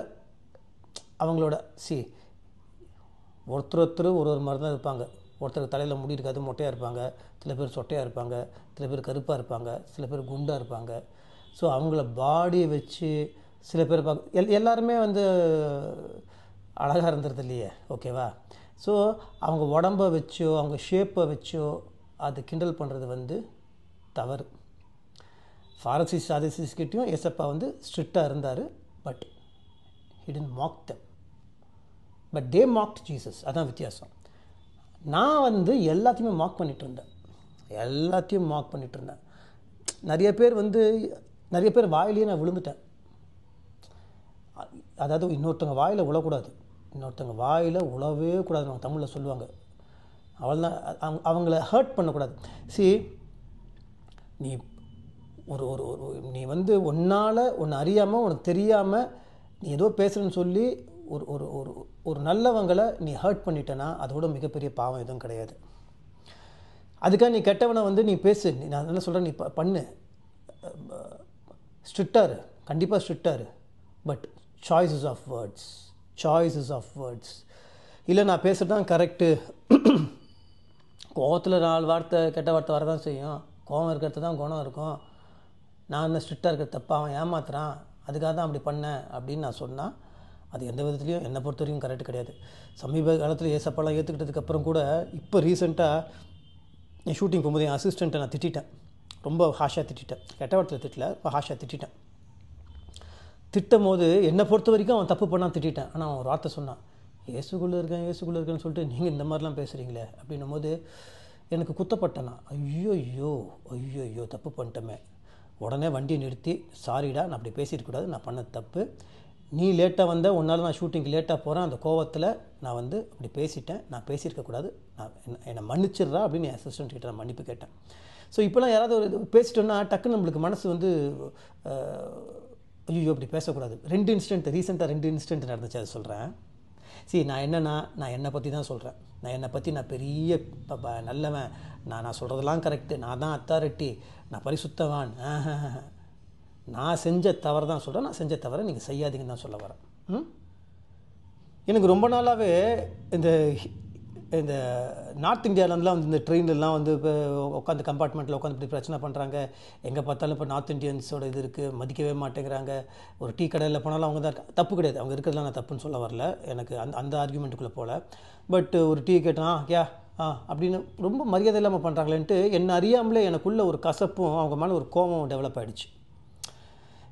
அவங்களோட ஒருத்தர் ஒரு ஒரு மாதிரி தான் இருப்பாங்க. ஒருத்தருக்கு தலையில் முடி இருக்காது, மொட்டையாக இருப்பாங்க. சில பேர் சொட்டையாக இருப்பாங்க, சில பேர் கருப்பாக இருப்பாங்க, சில பேர் குண்டாக இருப்பாங்க. ஸோ அவங்கள பாடியை வச்சு சில பேர் எல்லாருமே வந்து அழகாக இருந்துறது இல்லையே. ஓகேவா? ஸோ அவங்க உடம்பை வச்சோ அவங்க ஷேப்பை வச்சோ அது கிண்டல் பண்ணுறது வந்து தவறு. ஃபாரசீஸ் சாதசீஸ்கிட்டையும் ஏசப்பா வந்து ஸ்ட்ரிக்டாக இருந்தார். But he didn't mock them, but they mocked Jesus. அதான் வித்தியாசம். நான் வந்து எல்லாத்தையுமே மார்க் பண்ணிகிட்டு இருந்தேன். நிறைய பேர் வாயிலேயே நான் விழுந்துட்டேன். அதாவது இன்னொருத்தவங்க வாயில் உழக்கூடாது, இன்னொருத்தவங்க வாயில் உழவே கூடாதுன்னு அவங்க தமிழில் சொல்லுவாங்க. அவள்தான் அவங்கள ஹர்ட் பண்ணக்கூடாது. நீ ஒரு ஒரு நீ வந்து ஒன்றால் ஒன்று அறியாமல் உனக்கு தெரியாமல் நீ ஏதோ பேசுகிறேன்னு சொல்லி ஒரு ஒரு ஒரு ஒரு நல்லவங்களை நீ ஹர்ட் பண்ணிட்டேன்னா அதோட மிகப்பெரிய பாவம் எதுவும் கிடையாது. அதுக்காக நீ கெட்டவனை வந்து நீ பேசு, நான் என்ன சொல்கிறேன், நீ பண்ணு, ஸ்ட்ரிக்டாரு, கண்டிப்பாக ஸ்ட்ரிக்டாரு. பட் சாய்ஸஸ் ஆஃப் வேர்ட்ஸ் இல்லை நான் பேசுகிறது தான் கரெக்டு. கோவத்தில் 4 வார்த்தை கெட்ட வார்த்தை வரதான் செய்யும். கோவம் இருக்கிறது தான் குணம் இருக்கும். நான் என்ன ஸ்ட்ரிக்டாக இருக்கிற தப்பா, அவன் ஏமாத்துறான், அதுக்காக தான் அப்படி பண்ணேன் அப்படின்னு நான் சொன்னால் அது எந்த விதத்துலையும் என்னை பொறுத்த வரைக்கும் கரெக்டு கிடையாது. சமீப காலத்தில் ஏசப்பாலாம் ஏற்றுக்கிட்டதுக்கப்புறம் கூட இப்போ ரீசெண்டாக என் ஷூட்டிங் போகும்போது என் அசிஸ்டண்ட்டை நான் திட்டேன். ரொம்ப ஹாஷாக திட்டேன். கெட்ட வார்த்தையில் திட்டல, இப்போ ஹாஷாக திட்டேன். திட்டும் போது என்னை பொறுத்த வரைக்கும் அவன் தப்பு பண்ணால் திட்டேன். ஆனால் அவன் ஒரு வார்த்தை சொன்னான், ஏசுக்குள்ளே இருக்கேன்னு சொல்லிட்டு நீங்கள் இந்த மாதிரிலாம் பேசுகிறீங்களே அப்படின்னும் போது எனக்கு குத்தப்பட்டேன்னா, ஐயோ தப்பு பண்ணிட்டோமே. உடனே வண்டியை நிறுத்தி, சாரிடா நான் அப்படி பேசியிருக்கூடாது, நான் பண்ண தப்பு, நீ லேட்டாக வந்த, உன்னால் நான் ஷூட்டிங்க்கு லேட்டாக போகிறேன், அந்த கோவத்தில் நான் வந்து அப்படி பேசிட்டேன், நான் பேசியிருக்கக்கூடாது, நான் என்னை மன்னிச்சிடுறா அப்படின்னு என் அசிஸ்டன்ட் கிட்ட நான் மன்னிப்பு கேட்டேன். ஸோ இப்போலாம் யாராவது ஒரு பேசிட்டோன்னா டக்குன்னு நம்மளுக்கு மனசு வந்து ஐயோ அப்படி பேசக்கூடாது. ரீசெண்டாக 2 இன்சிடென்ட் நடந்துச்சு, அதை சொல்கிறேன். நான் என்னை பற்றி தான் சொல்கிறேன். நான் பெரிய நல்லவன், நான் சொல்கிறதெல்லாம் கரெக்டு, நான் தான் அத்தாரிட்டி, நான் பரிசுத்தவான். நான் செஞ்ச தவறு தான் சொல்கிறேன். நான் செஞ்ச தவறை நீங்கள் செய்யாதீங்கன்னு தான் சொல்ல வரேன். எனக்கு ரொம்ப நாளாகவே இந்த நார்த் இந்தியாவிலலாம் வந்து இந்த ட்ரெயின்லாம் வந்து இப்போ உட்காந்து கம்பார்ட்மெண்ட்டில் உட்காந்து இப்படி பிரச்சனை பண்ணுறாங்க. எங்கே பார்த்தாலும் இப்போ நார்த் இந்தியன்ஸோட இது இருக்குது, மதிக்கவே மாட்டேங்கிறாங்க. ஒரு டீ கடையில் போனாலும் அவங்க தான் தப்பு கிடையாது, அவங்க இருக்கிறதுலாம் நான் தப்புன்னு சொல்ல வரல, எனக்கு அந்த ஆர்குமெண்ட்டுக்குள்ளே போகல. பட் ஒரு டீ கேட்டால் அப்படின்னு ரொம்ப மரியாதை இல்லாமல் பண்ணுறாங்களேன்ட்டு என்ன அறியாமலே எனக்குள்ளே ஒரு கசப்பும் அவங்க மேலே ஒரு கோபம் டெவலப் ஆகிடுச்சு.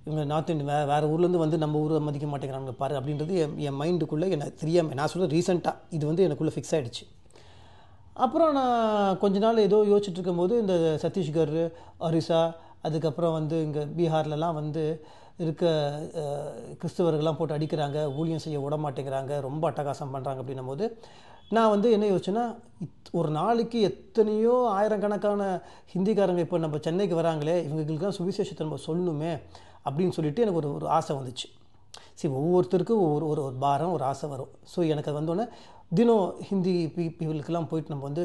இவங்க நார்த் இந்தியன் வேறு ஊர்லேருந்து வந்து நம்ம ஊரை மதிக்க மாட்டேங்கிறாங்க பாரு அப்படின்றது என் மைண்டுக்குள்ளே எனக்கு தெரியாமல், நான் சொல்ல ரீசெண்டாக இது வந்து எனக்குள்ளே ஃபிக்ஸ் ஆகிடுச்சு. அப்புறம் நான் கொஞ்ச நாள் ஏதோ யோசிச்சுட்டு இருக்கும்போது இந்த சத்தீஸ்கர், ஒரிசா, அதுக்கப்புறம் வந்து இங்கே பீகார்லலாம் வந்து இருக்க கிறிஸ்தவர்கள்லாம் போட்டு அடிக்கிறாங்க, ஊழியம் செய்ய விட மாட்டேங்கிறாங்க, ரொம்ப அட்டகாசம் பண்ணுறாங்க அப்படின்னும் போது நான் வந்து என்ன யோசிச்சேன்னா, ஒரு நாளைக்கு எத்தனையோ ஆயிரக்கணக்கான ஹிந்திக்காரங்க இப்போ நம்ம சென்னைக்கு வராங்களே, இவங்களுக்குலாம் சுவிசேஷத்தை நம்ம சொல்லணுமே அப்படின்னு சொல்லிட்டு எனக்கு ஒரு ஆசை வந்துச்சு. ஒவ்வொருத்தருக்கும் ஒரு பாரம், ஒரு ஆசை வரும். ஸோ எனக்கு அது வந்தோடனே தினம் ஹிந்தி பீப்புளுக்கெல்லாம் போயிட்டு நம்ம வந்து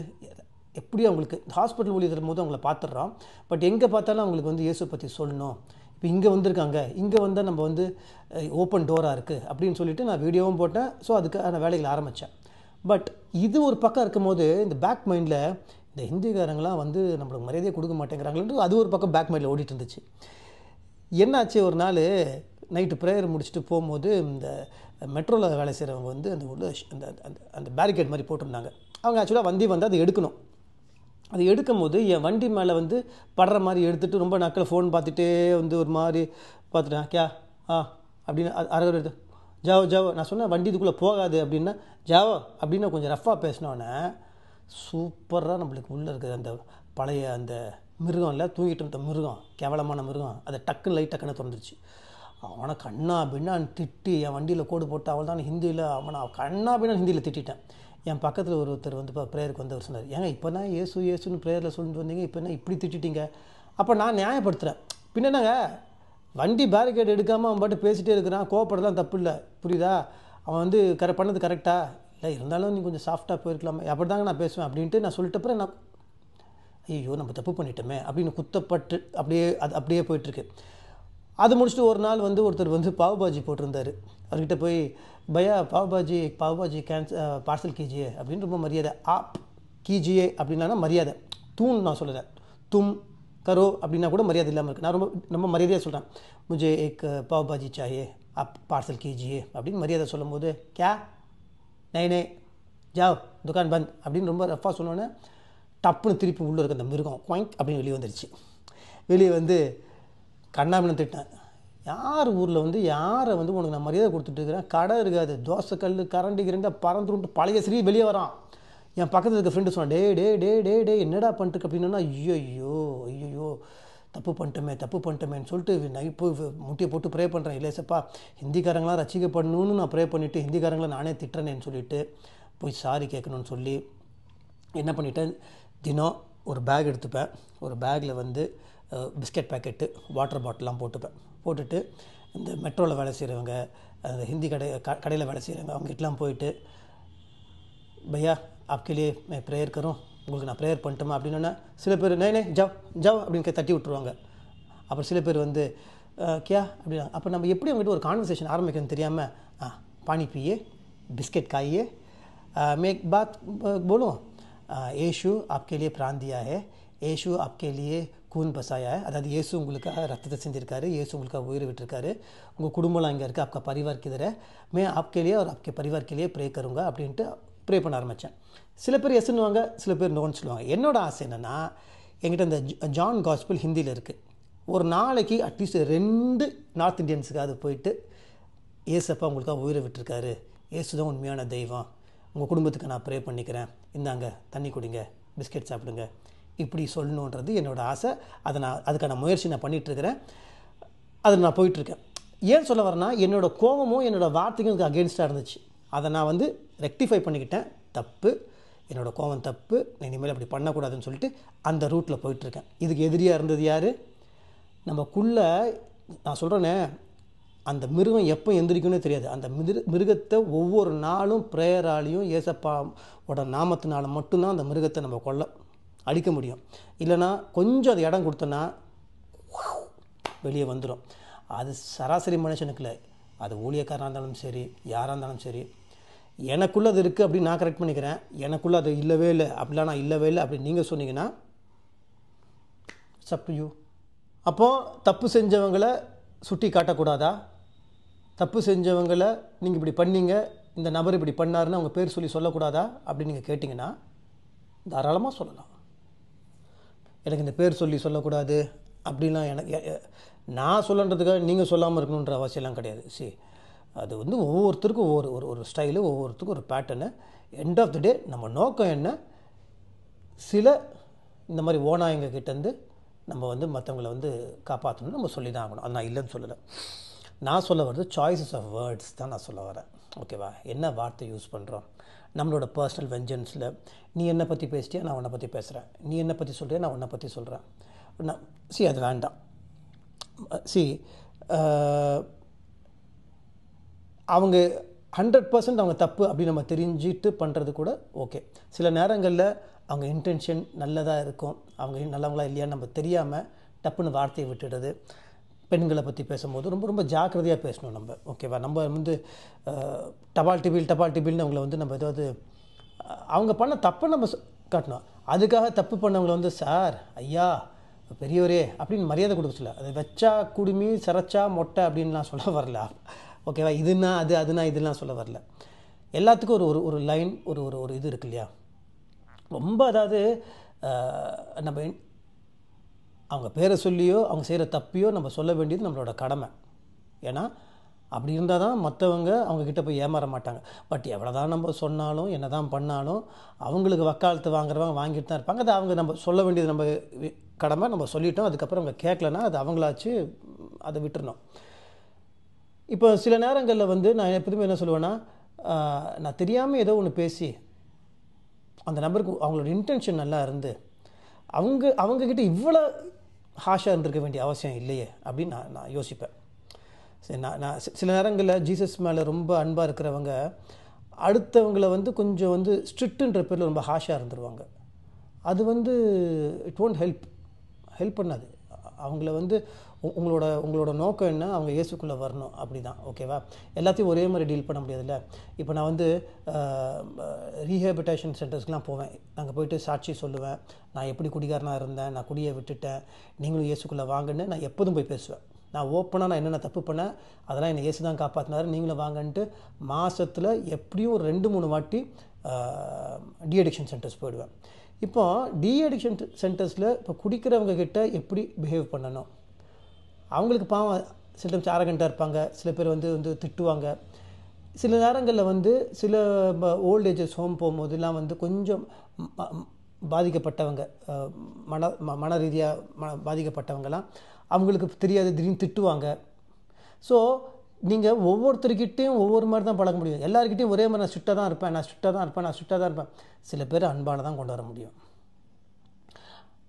எப்படி அவங்களுக்கு ஹாஸ்பிட்டல் ஊழியர் தரும்போது அவங்கள பார்த்துட்றோம். பட் எங்கே பார்த்தாலும் அவங்களுக்கு வந்து இயேசு பற்றி சொல்லணும். இப்போ இங்கே வந்திருக்காங்க, இங்கே வந்தால் நம்ம வந்து ஓப்பன் டோராக இருக்குது அப்படின்னு சொல்லிட்டு நான் வீடியோவும் போட்டேன். ஸோ அதுக்கான வேலைகள் ஆரம்பித்தேன். பட் இது ஒரு பக்கம் இருக்கும்போது இந்த பேக் மைண்டில் இந்த ஹிந்திக்காரங்களாம் வந்து நம்மளுக்கு மரியாதையை கொடுக்க மாட்டேங்கிறாங்களேன்ட்டு அது ஒரு பக்கம் பேக் மைண்டில் ஓடிட்டு இருந்துச்சு. என்னாச்சு, ஒரு நாள் நைட்டு ப்ரேயர் முடிச்சுட்டு போகும்போது இந்த மெட்ரோவில் வேலை செய்கிறவங்க வந்து அந்த உள்ள அந்த பேரிகேட் மாதிரி போட்டிருந்தாங்க. அவங்க ஆக்சுவலாக வண்டி வந்து அதை எடுக்கணும். அது எடுக்கும் போது என் வண்டி மேலே வந்து படுற மாதிரி எடுத்துகிட்டு ரொம்ப நாட்கள் ஃபோன் பார்த்துட்டே வந்து ஒரு மாதிரி பார்த்துட்டேன். கியா அப்படின்னு அரை எடுத்து ஜாவோ நான் சொன்னேன் வண்டி இதுக்குள்ளே போகாது அப்படின்னா ஜாவோ அப்படின்னு கொஞ்சம் ரஃப்பாக பேசினோன்னே சூப்பராக நம்மளுக்கு உள்ளே இருக்குது அந்த பழைய அந்த மிருகம் இல்லை, தூங்கிட்டு இருந்த மிருகம், கேவலமான மிருகம், அதை டக்குன்னு லைட் டக்குன்னு திறந்துருச்சு. அவனை கண்ணா பின்னான்னு திட்டி என் வண்டியில் கோடு போட்டு அவள் தான் ஹிந்தியில் அவனை கண்ணா பின்னான்னு ஹிந்தியில் திட்டான். என் பக்கத்தில் ஒருத்தர் வந்து இப்போ ப்ரேயருக்கு வந்து அவர் சொன்னார், ஏங்க இப்போ தான் ஏசுன்னு ப்ரேயரில் சொல்லிட்டு வந்தீங்க, இப்போ என்ன இப்படி திட்டிட்டீங்க? அப்போ நான் நியாயப்படுத்துகிறேன். பின்ன என்னங்க, வண்டி பேரிகேட் எடுக்காமல் அவன் பாட்டு பேசிகிட்டே இருக்கிறான், கோவப்படலாம் தப்பு இல்லை, புரியுதா? அவன் வந்து பண்ணது கரெக்டாக இல்லை, இருந்தாலும் நீ கொஞ்சம் சாஃப்டாக போயிருக்கலாமே, அப்படி தாங்க நான் பேசுவேன் அப்படின்ட்டு நான் சொல்லிட்டப்பறம் நான் ஐயோ நம்ம தப்பு பண்ணிட்டோமே அப்படின்னு குத்தப்பட்டு அப்படியே போயிட்டுருக்கு. அது முடிச்சுட்டு ஒரு நாள் வந்து ஒருத்தர் வந்து பாவ்பாஜி போட்டிருந்தார். அவர்கிட்ட போய் பையா பாவ்பாஜி பார்சல் கீஜியே அப்படின்னு ரொம்ப மரியாதை, ஆப் கீஜியே அப்படின்னா மரியாதை, தூண் நான் சொல்லலை, தும் கரோ அப்படின்னா கூட மரியாதை இல்லாமல் இருக்குது. நான் ரொம்ப மரியாதையாக சொல்கிறேன், முझे एक பாவ்பாஜி சாயே ஆப் பார்சல் கீஜியே அப்படின்னு மரியாதை சொல்லும் போது கே நை ஜாவ் துக்கான் பந்த் அப்படின்னு ரொம்ப ரஃபாக சொன்னோன்னே டப்புன்னு திருப்பி உள்ளே இருக்க அந்த மிருகம் குவாங்க் அப்படின்னு வெளியே வந்துடுச்சு. வெளியே வந்து கண்ணாபின்னு திட்டேன், யார் ஊரில் வந்து யாரை வந்து உனக்கு நான் மரியாதை கொடுத்துட்ருக்கிறேன், கடை இருக்காது, தோசை கல் கரண்டி கிரண்டா பறந்துட்டு பழைய ஸ்ரீ வெளியே வரான். என் பக்கத்தில் இருக்க ஃப்ரெண்டு சொன்னான், டே என்னடா பண்ணிட்டு அப்படின்னா, ஐயோ தப்பு பண்ணிட்டோமேன்னு சொல்லிட்டு நைட் போய் முட்டியை போட்டு ப்ரே பண்ணுறேன். இல்லை சப்பா, ஹிந்திக்காரங்களாம் ரசிக்கப்படணும்னு நான் ப்ரே பண்ணிவிட்டு ஹிந்திக்காரங்களை நானே திட்டுறேன்னு சொல்லிவிட்டு போய் சாரி கேட்கணுன்னு சொல்லி என்ன பண்ணிட்டேன், தினம் ஒரு பேக் எடுத்துப்பேன், ஒரு பேக்கில் வந்து பிஸ்கெட் பேக்கெட்டு வாட்டர் பாட்டிலாம் போட்டுட்டு இந்த மெட்ரோவில் வேலை செய்கிறவங்க, அந்த ஹிந்தி கடையில் வேலை செய்கிறவங்க அவங்ககிட்டலாம் போயிட்டு, பையா ஆப்கே மே ப்ரேயர் கரும், உங்களுக்கு நான் ப்ரேயர் பண்ணிட்டோமா அப்படின்னா சில பேர் நே ஜவ் அப்படின்னு தட்டி விட்டுருவாங்க. அப்புறம் சில பேர் வந்து கியா அப்படின்னா, அப்போ நம்ம எப்படி அவங்ககிட்ட ஒரு கான்வர்சேஷன் ஆரம்பிக்கணும்னு தெரியாமல் பானி பியே பிஸ்கெட் காயே மேக் பாத் போலும், ஏஷு आपके लिए प्राण दिया है, ஏஷு आपके लिए खून बसाया है, அதாவது ஏசு உங்களுக்காக ரத்தத்தை செஞ்சுருக்காரு, ஏசு உங்களுக்காக உயிரை விட்டுருக்காரு, உங்கள் குடும்பம்லாம் இங்கே இருக்குது, आपका परिवार किधर है, मैं आपके लिए और आपके परिवार के लिए ப்ரே करूँगा அப்படின்ட்டு ப்ரே பண்ண ஆரம்பித்தேன். சில பேர் எஸ்ன்னுவாங்க, சில பேர் நோன்னு சொல்லுவாங்க. என்னோடய ஆசை என்னென்னா, என்கிட்ட இந்த ஜான் காஸ்பிள் ஹிந்தியில் இருக்குது, ஒரு நாளைக்கு அட்லீஸ்ட் 2 நார்த் இந்தியன்ஸுக்காவது போயிட்டு ஏசப்பா உங்களுக்காக உயிரை விட்டுருக்காரு, ஏசு தான் உண்மையான தெய்வம், உங்கள் குடும்பத்துக்கு நான் ப்ரே பண்ணிக்கிறேன், இந்தாங்க தண்ணி குடிங்க, பிஸ்கெட் சாப்பிடுங்க, இப்படி சொல்லணுன்றது என்னோடய ஆசை. அதுக்கான முயற்சி நான் பண்ணிகிட்ருக்கிறேன், அதில் நான் போயிட்டுருக்கேன். ஏன் சொல்ல வரேன்னா, என்னோடய கோபமும் என்னோடய வார்த்தைக்கும் எனக்கு அகெயின்ஸ்டாக இருந்துச்சு. அதை நான் வந்து ரெக்டிஃபை பண்ணிக்கிட்டேன், தப்பு, என்னோடய கோபம் தப்பு, இனிமேல் அப்படி பண்ணக்கூடாதுன்னு சொல்லிட்டு அந்த ரூட்டில் போயிட்டுருக்கேன். இதுக்கு எதிரியாக இருந்தது யார்? நமக்குள்ளே நான் சொல்கிறேனே, அந்த மிருகம் எப்போ எந்திரிக்கும்னே தெரியாது. அந்த மிருகத்தை ஒவ்வொரு நாளும் ப்ரேயராலையும் ஏசப்பாவோட நாமத்தினால மட்டும்தான் அந்த மிருகத்தை நம்ம அடிக்க முடியும். இல்லைனா கொஞ்சம் அது இடம் கொடுத்தோன்னா வெளியே வந்துடும். அது சராசரி மனுஷனுக்கு இல்லை, அது ஊழியக்காரனாக இருந்தாலும் சரி, யாராக இருந்தாலும் சரி. எனக்குள்ளே அது இருக்குது அப்படின்னு நான் கரெக்ட் பண்ணிக்கிறேன், எனக்குள்ளே அது இல்லவே இல்லை அப்படிலாம் நான் இல்லவே இல்லை அப்படின்னு நீங்கள் சொன்னீங்கன்னா இட்ஸ் அப் டு யூ. அப்போது தப்பு செஞ்சவங்களை சுட்டி காட்டக்கூடாதா? தப்பு செஞ்சவங்களை நீங்கள் இப்படி பண்ணீங்க, இந்த நபர் இப்படி பண்ணாருன்னு அவங்க பேர் சொல்லக்கூடாதா அப்படின்னு நீங்கள் கேட்டிங்கன்னா தாராளமாக சொல்லலாம். எனக்கு இந்த பேர் சொல்லக்கூடாது அப்படின்லாம் நான் சொல்லன்றதுக்காக நீங்கள் சொல்லாமல் இருக்கணுன்ற அவசியம்லாம் கிடையாது. அது வந்து ஒவ்வொருத்தருக்கும் ஒரு ஸ்டைலு, ஒவ்வொருத்தருக்கும் ஒரு பேட்டர்னு. எண்ட் ஆஃப் த டே நம்ம நோக்கம் என்ன, சில இந்த மாதிரி ஓனாயங்க கிட்டேருந்து நம்ம வந்து மற்றவங்களை வந்து காப்பாற்றணும்னு நம்ம சொல்லி தான் ஆகணும். அது நான் இல்லைன்னு சொல்லலை. நான் சொல்ல வர்றது சாய்ஸஸ் ஆஃப் வேர்ட்ஸ் தான் நான் சொல்ல வரேன். ஓகேவா? என்ன வார்த்தை யூஸ் பண்ணுறோம், நம்மளோட பர்சனல் வெஞ்சன்ஸில் நீ என்னை பற்றி பேசிட்டியா, நான் உன்னை பற்றி பேசுகிறேன், நீ என்னை பற்றி சொல்கிறியா, நான் உன்னை பற்றி சொல்கிறேன். நான் அது வேண்டாம். அவங்க 100% அவங்க தப்பு அப்படின்னு நம்ம தெரிஞ்சுட்டு பண்ணுறது கூட ஓகே. சில நேரங்களில் அவங்க இன்டென்ஷன் நல்லதாக இருக்கும், அவங்க நல்லவங்களா இல்லையான்னு நம்ம தெரியாமல் டப்புன்னு வார்த்தையை விட்டுடுறது. பெண்களை பற்றி பேசும்போது ரொம்ப ரொம்ப ஜாக்கிரதையாக பேசணும் நம்ம. ஓகேவா? நம்ம வந்து டபால் டிபில்னு அவங்கள வந்து நம்ம ஏதாவது அவங்க பண்ண தப்பை நம்ம காட்டணும். அதுக்காக தப்பு பண்ணவங்களை வந்து சார், ஐயா, பெரியவரே அப்படின்னு மரியாதை கொடுக்க சொல்ல. அதை வச்சா குடுமி, சரைச்சா மொட்டை அப்படின்லாம் சொல்ல வரல. ஓகேவா? இதுனா அதுனா இதெல்லாம் சொல்ல வரல. எல்லாத்துக்கும் ஒரு லைன், ஒரு இது இருக்கு இல்லையா? ரொம்ப அதாவது நம்ம அவங்க பேரை சொல்லியோ அவங்க செய்கிற தப்பியோ நம்ம சொல்ல வேண்டியது நம்மளோட கடமை. ஏன்னா அப்படி இருந்தால் தான் மற்றவங்க அவங்கக்கிட்ட போய் ஏமாற மாட்டாங்க. பட் எவ்வளோ தான் நம்ம சொன்னாலும் என்ன தான் பண்ணாலும் அவங்களுக்கு வக்காலத்து வாங்குறவங்க வாங்கிட்டு தான் இருப்பாங்க. அது அவங்க நம்ம சொல்ல வேண்டியது நம்ம கடமை, நம்ம சொல்லிட்டோம். அதுக்கப்புறம் அவங்க கேட்கலன்னா அது அவங்களாச்சு அதை விட்டுறணும். இப்போ சில நேரங்களில் வந்து நான் எப்போதுமே என்ன சொல்லுவேன்னா, நான் தெரியாமல் ஏதோ ஒன்று பேசி அந்த நபருக்கு அவங்களோட இன்டென்ஷன் நல்லா இருந்து அவங்கக்கிட்ட இவ்வளோ ஹாஷாக இருந்திருக்க வேண்டிய அவசியம் இல்லையே அப்படின்னு நான் யோசிப்பேன். சரி, நான் சில நேரங்களில் ஜீசஸ் மேலே ரொம்ப அன்பாக இருக்கிறவங்க அடுத்தவங்களை வந்து கொஞ்சம் வந்து ஸ்ட்ரிக்ட்டுன்ற பேரில் ரொம்ப ஹாஷாக இருந்துருவாங்க. அது வந்து இட் ஒன்ட் ஹெல்ப் பண்ணாது. அவங்கள வந்து உங்களோட நோக்கம் என்ன, அவங்க இயேசுக்குள்ளே வரணும், அப்படி தான். ஓகேவா? எல்லாத்தையும் ஒரே மாதிரி டீல் பண்ண முடியாதுல்ல. இப்போ நான் வந்து ரீஹேபிட்டேஷன் சென்டர்ஸ்க்கெலாம் போவேன். நாங்கள் போயிட்டு சாட்சி சொல்லுவேன். நான் எப்படி குடிகாரனாக இருந்தேன், நான் குடியை விட்டுட்டேன், நீங்களும் இயேசுக்குள்ளே வாங்கன்னு நான் எப்போதும் போய் பேசுவேன். நான் ஓப்பனாக நான் என்னென்ன தப்பு பண்ணேன், அதெல்லாம் என்னை இயேசு தான் காப்பாற்றினாரு, நீங்களும் வாங்கன்ட்டு மாதத்தில் எப்படியும் ஒரு 2-3 வாட்டி டீஅடிக்ஷன் சென்டர்ஸ் போயிடுவேன். இப்போ டீஅடிக்ஷன் சென்டர்ஸில் இப்போ குடிக்கிறவங்க கிட்ட எப்படி பிஹேவ் பண்ணணும், அவங்களுக்கு பாவம் சில டைம்ஸ் ஆரகண்ட்டாக இருப்பாங்க, சில பேர் வந்து திட்டுவாங்க. சில நேரங்களில் வந்து சில ஓல்டேஜஸ் ஹோம் போகும்போதெல்லாம் வந்து கொஞ்சம் பாதிக்கப்பட்டவங்க, மன ரீதியாக பாதிக்கப்பட்டவங்கலாம் அவங்களுக்கு தெரியாது, திடீர்னு திட்டுவாங்க. ஸோ நீங்கள் ஒவ்வொருத்தருக்கிட்டையும் ஒவ்வொரு மாதிரி தான் பழக முடியும். எல்லாருக்கிட்டையும் ஒரே மாதிரி நான் ஸ்ட்ரிக்டாக தான் இருப்பேன். சில பேர் அன்பால் தான் கொண்டு வர முடியும்.